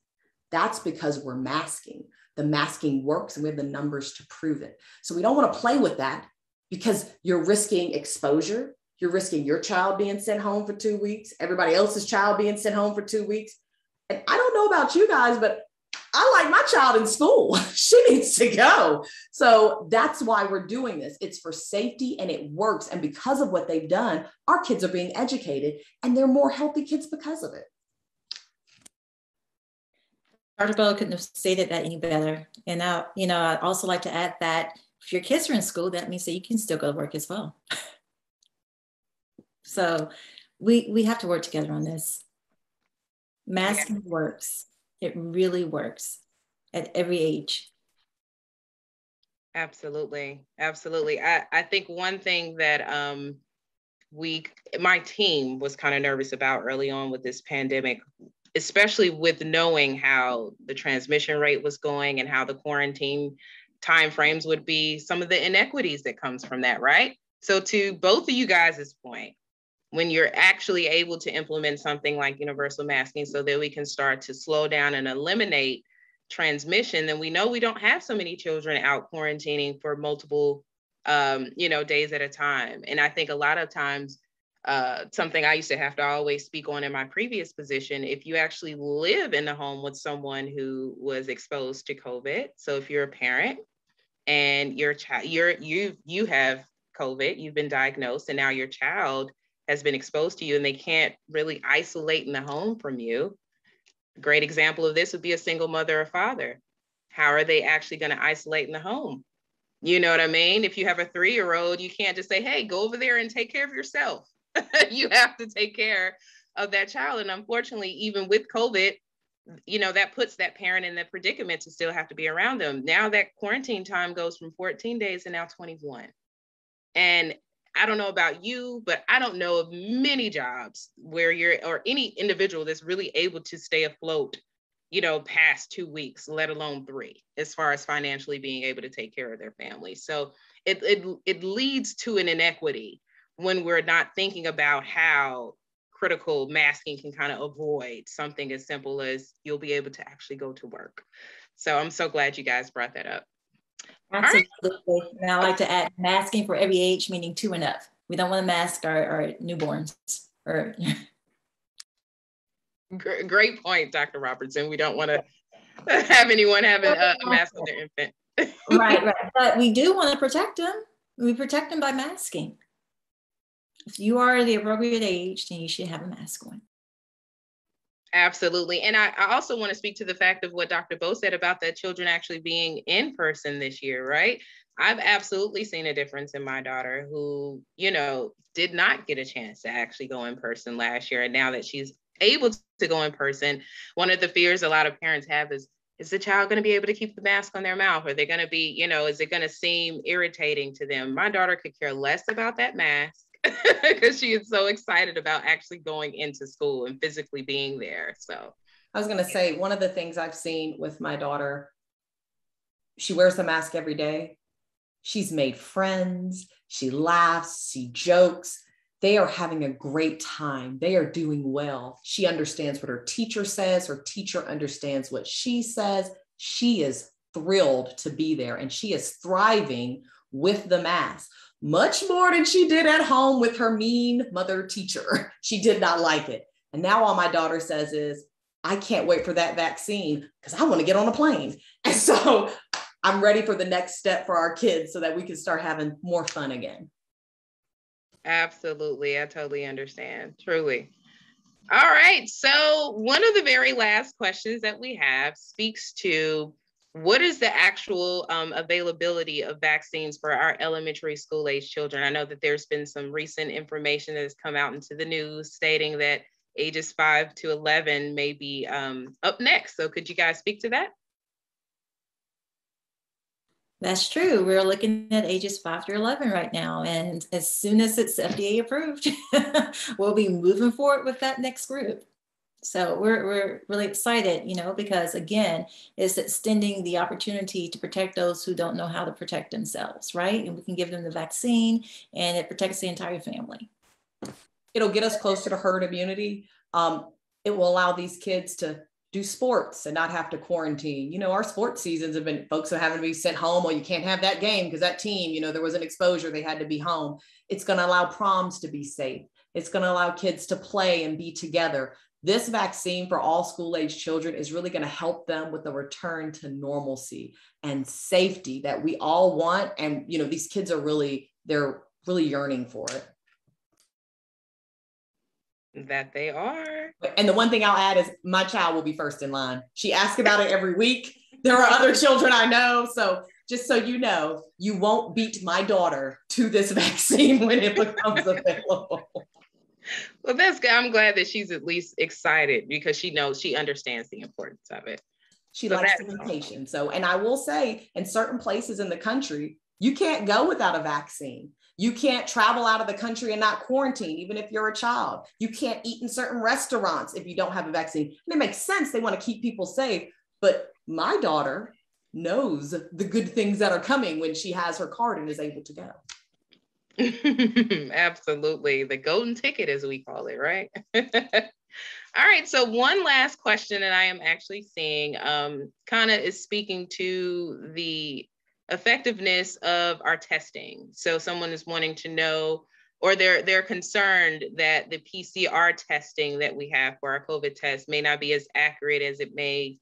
E: That's because we're masking. The masking works and we have the numbers to prove it. So we don't want to play with that because you're risking exposure. You're risking your child being sent home for 2 weeks, everybody else's child being sent home for 2 weeks. And I don't know about you guys, but I like my child in school. She needs to go. So that's why we're doing this. It's for safety and it works. And because of what they've done, our kids are being educated and they're more healthy kids because of it.
D: Dr. Bell couldn't have stated that any better. And now, I'd also like to add that if your kids are in school, that means that you can still go to work as well. So we have to work together on this. Masking works. It really works at every age.
C: Absolutely. Absolutely. I think one thing that my team was kind of nervous about early on with this pandemic, especially with knowing how the transmission rate was going and how the quarantine timeframes would be, some of the inequities that comes from that, right? So to both of you guys' point, when you're actually able to implement something like universal masking so that we can start to slow down and eliminate transmission, then we know we don't have so many children out quarantining for multiple, days at a time. And I think a lot of times, something I used to have to always speak on in my previous position, if you actually live in the home with someone who was exposed to COVID, so if you're a parent and your child, you have COVID, you've been diagnosed, and now your child has been exposed to you and they can't really isolate in the home from you. A great example of this would be a single mother or father. How are they actually going to isolate in the home? You know what I mean? If you have a 3-year-old, you can't just say, hey, go over there and take care of yourself. You have to take care of that child. And unfortunately, even with COVID, that puts that parent in the predicament to still have to be around them. Now that quarantine time goes from 14 days to now 21. And I don't know about you, but I don't know of many jobs where or any individual that's really able to stay afloat, past 2 weeks, let alone 3, as far as financially being able to take care of their family. So it leads to an inequity when we're not thinking about how critical masking can kind of avoid something as simple as you'll be able to actually go to work. So I'm so glad you guys brought that up.
D: Absolutely. Right. And I like to add masking for every age, meaning 2 and up. We don't want to mask our newborns.
C: Great point, Dr. Robertson. We don't want to have anyone having a mask on their infant.
D: Right. But we do want to protect them. We protect them by masking. If you are the appropriate age, then you should have a mask on.
C: Absolutely. And I also want to speak to the fact of what Dr. Bo said about the children actually being in person this year, right? I've absolutely seen a difference in my daughter who, did not get a chance to actually go in person last year. And now that she's able to go in person, one of the fears a lot of parents have is the child going to be able to keep the mask on their mouth? Are they going to be, is it going to seem irritating to them? My daughter could care less about that mask because she is so excited about actually going into school and physically being there. So
E: I was going to say, one of the things I've seen with my daughter, she wears the mask every day. She's made friends. She laughs. She jokes. They are having a great time. They are doing well. She understands what her teacher says. Her teacher understands what she says. She is thrilled to be there and she is thriving with the mask, much more than she did at home with her mean mother teacher. She did not like it. And now all my daughter says is, I can't wait for that vaccine because I want to get on a plane. And so I'm ready for the next step for our kids so that we can start having more fun again.
C: Absolutely. I totally understand. Truly. All right. So one of the very last questions that we have speaks to what is the actual availability of vaccines for our elementary school age children? I know that there's been some recent information that has come out into the news stating that ages 5 to 11 may be up next. So could you guys speak to that?
D: That's true. We're looking at ages 5 to 11 right now. And as soon as it's FDA approved, we'll be moving forward with that next group. So we're really excited, because again, it's extending the opportunity to protect those who don't know how to protect themselves, right? And we can give them the vaccine and it protects the entire family.
E: It'll get us closer to herd immunity. It will allow these kids to do sports and not have to quarantine. Our sports seasons have been, folks are having to be sent home, or you can't have that game because that team, there was an exposure, they had to be home. It's going to allow proms to be safe. It's going to allow kids to play and be together. This vaccine for all school age children is really going to help them with the return to normalcy and safety that we all want. And, these kids are they're really yearning for it.
C: That they are.
E: And the one thing I'll add is my child will be first in line. She asks about it every week. There are other children I know. So just so you know, you won't beat my daughter to this vaccine when it becomes available.
C: Well, that's good. I'm glad that she's at least excited because she understands the importance of it.
E: She likes the vacation. So, and I will say in certain places in the country, you can't go without a vaccine. You can't travel out of the country and not quarantine, even if you're a child. You can't eat in certain restaurants if you don't have a vaccine. And it makes sense. They want to keep people safe. But my daughter knows the good things that are coming when she has her card and is able to go.
C: Absolutely. The golden ticket, as we call it, right? All right. So one last question that I am actually seeing kind of is speaking to the effectiveness of our testing. So someone is wanting to know, or they're concerned that the PCR testing that we have for our COVID test may not be as accurate as it may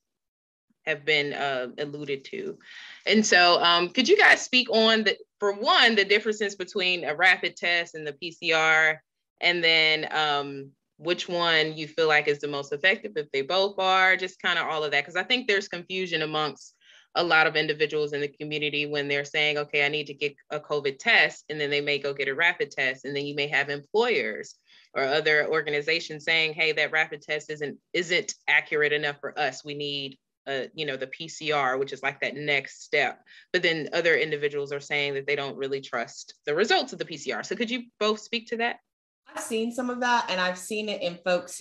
C: have been alluded to. And so could you guys speak on, the differences between a rapid test and the PCR, and then which one you feel like is the most effective, if they both are, just kind of all of that? Because I think there's confusion amongst a lot of individuals in the community when they're saying, okay, I need to get a COVID test, and then they may go get a rapid test. And then you may have employers or other organizations saying, hey, that rapid test isn't accurate enough for us. We need the PCR, which is like that next step. But then other individuals are saying that they don't really trust the results of the PCR. So could you both speak to that?
E: I've seen some of that, and I've seen it in folks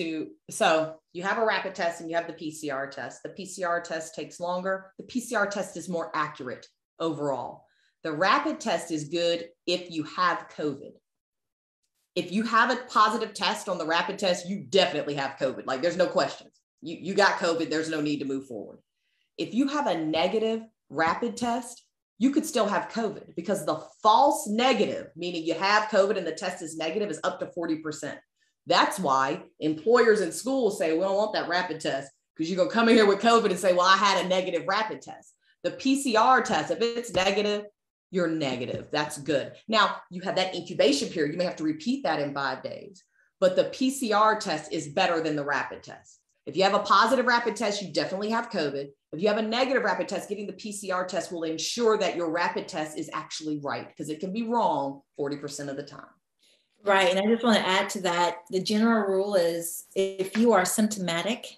E: so you have a rapid test and you have the PCR test. The PCR test takes longer. The PCR test is more accurate overall. The rapid test is good if you have COVID. If you have a positive test on the rapid test, you definitely have COVID. Like, there's no questions. You got COVID, there's no need to move forward. If you have a negative rapid test, you could still have COVID, because the false negative, meaning you have COVID and the test is negative, is up to 40%. That's why employers and schools say, we don't want that rapid test, because you're going to come in here with COVID and say, well, I had a negative rapid test. The PCR test, if it's negative, you're negative. That's good. Now, you have that incubation period. You may have to repeat that in 5 days, but the PCR test is better than the rapid test. If you have a positive rapid test, you definitely have COVID. If you have a negative rapid test, getting the PCR test will ensure that your rapid test is actually right, because it can be wrong 40% of the time.
D: Right. And I just want to add to that. The general rule is, if you are symptomatic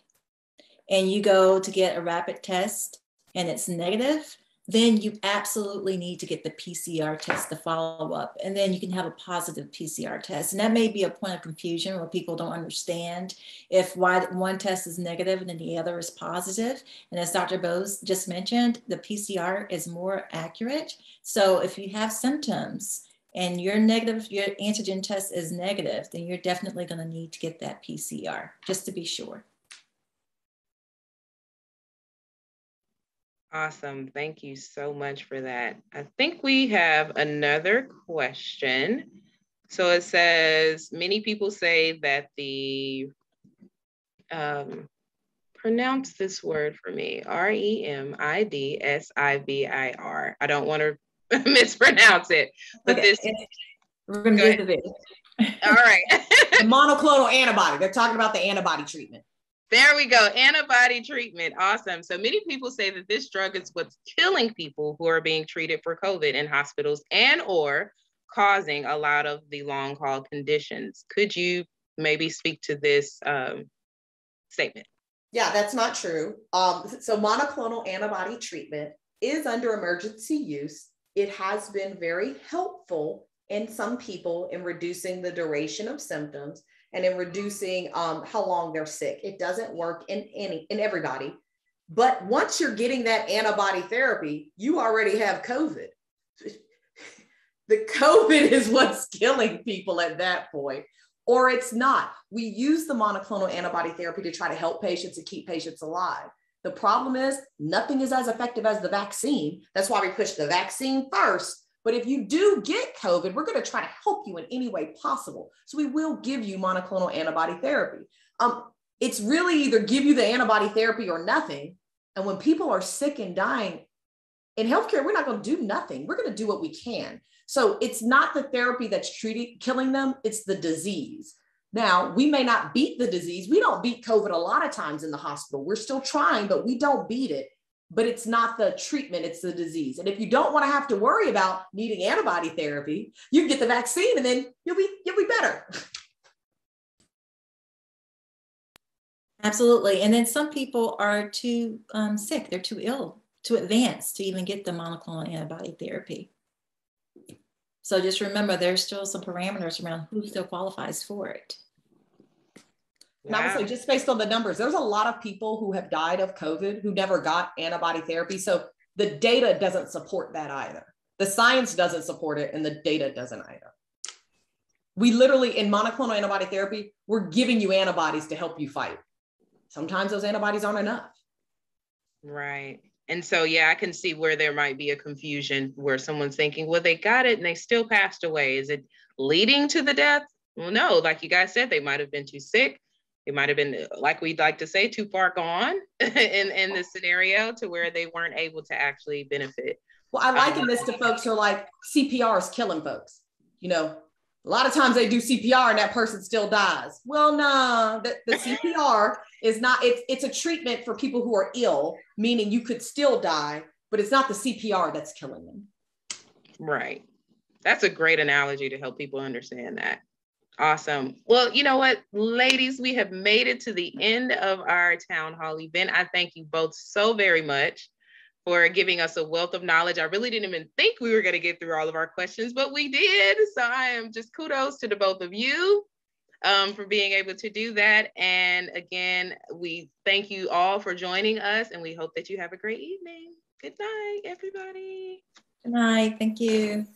D: and you go to get a rapid test and it's negative, then you absolutely need to get the PCR test to follow up. And then you can have a positive PCR test. And that may be a point of confusion where people don't understand why one test is negative and then the other is positive. And as Dr. Bose just mentioned, the PCR is more accurate. So if you have symptoms and your antigen test is negative, then you're definitely going to need to get that PCR, just to be sure.
C: Awesome. Thank you so much for that. I think we have another question. So it says, many people say that the, pronounce this word for me, Remidsivir. I don't want to mispronounce it, but
D: Okay.
C: this.
D: Remdesivir.
C: All right.
E: The monoclonal antibody. They're talking about the antibody treatment.
C: There we go. Antibody treatment. Awesome. So many people say that this drug is what's killing people who are being treated for COVID in hospitals and or causing a lot of the long haul conditions. Could you maybe speak to this statement?
E: Yeah, that's not true. So monoclonal antibody treatment is under emergency use. It has been very helpful in some people in reducing the duration of symptoms and in reducing how long they're sick. It doesn't work in everybody. But once you're getting that antibody therapy, you already have COVID. The COVID is what's killing people at that point, or it's not. We use the monoclonal antibody therapy to try to help patients and keep patients alive. The problem is nothing is as effective as the vaccine. That's why we push the vaccine first. But if you do get COVID, we're going to try to help you in any way possible. So we will give you monoclonal antibody therapy. It's really either give you the antibody therapy or nothing. And when people are sick and dying in healthcare, we're not going to do nothing. We're going to do what we can. So it's not the therapy that's killing them. It's the disease. Now, we may not beat the disease. We don't beat COVID a lot of times in the hospital. We're still trying, but we don't beat it. But it's not the treatment, it's the disease. And if you don't want to have to worry about needing antibody therapy, you can get the vaccine and then you'll be better.
D: Absolutely. And then some people are too sick. They're too ill, too advanced to even get the monoclonal antibody therapy. So just remember, there's still some parameters around who still qualifies for it.
E: And I would say, just based on the numbers, there's a lot of people who have died of COVID who never got antibody therapy. So the data doesn't support that either. The science doesn't support it and the data doesn't either. We literally, in monoclonal antibody therapy, we're giving you antibodies to help you fight. Sometimes those antibodies aren't enough.
C: Right. And so, yeah, I can see where there might be a confusion where someone's thinking, well, they got it and they still passed away. Is it leading to the death? Well, no, like you guys said, they might have been too sick. It might have been, like we'd like to say, too far gone in this scenario to where they weren't able to actually benefit.
E: Well, I liken this to folks who are like, CPR is killing folks. You know, a lot of times they do CPR and that person still dies. Well, no, the CPR is not, it's a treatment for people who are ill, meaning you could still die, but it's not the CPR that's killing them.
C: Right. That's a great analogy to help people understand that. Awesome. Well, you know what, ladies, we have made it to the end of our town hall event. I thank you both so very much for giving us a wealth of knowledge. I really didn't even think we were going to get through all of our questions, but we did. So I am just kudos to the both of you for being able to do that. And again, we thank you all for joining us and we hope that you have a great evening. Good night, everybody.
D: Good night. Thank you.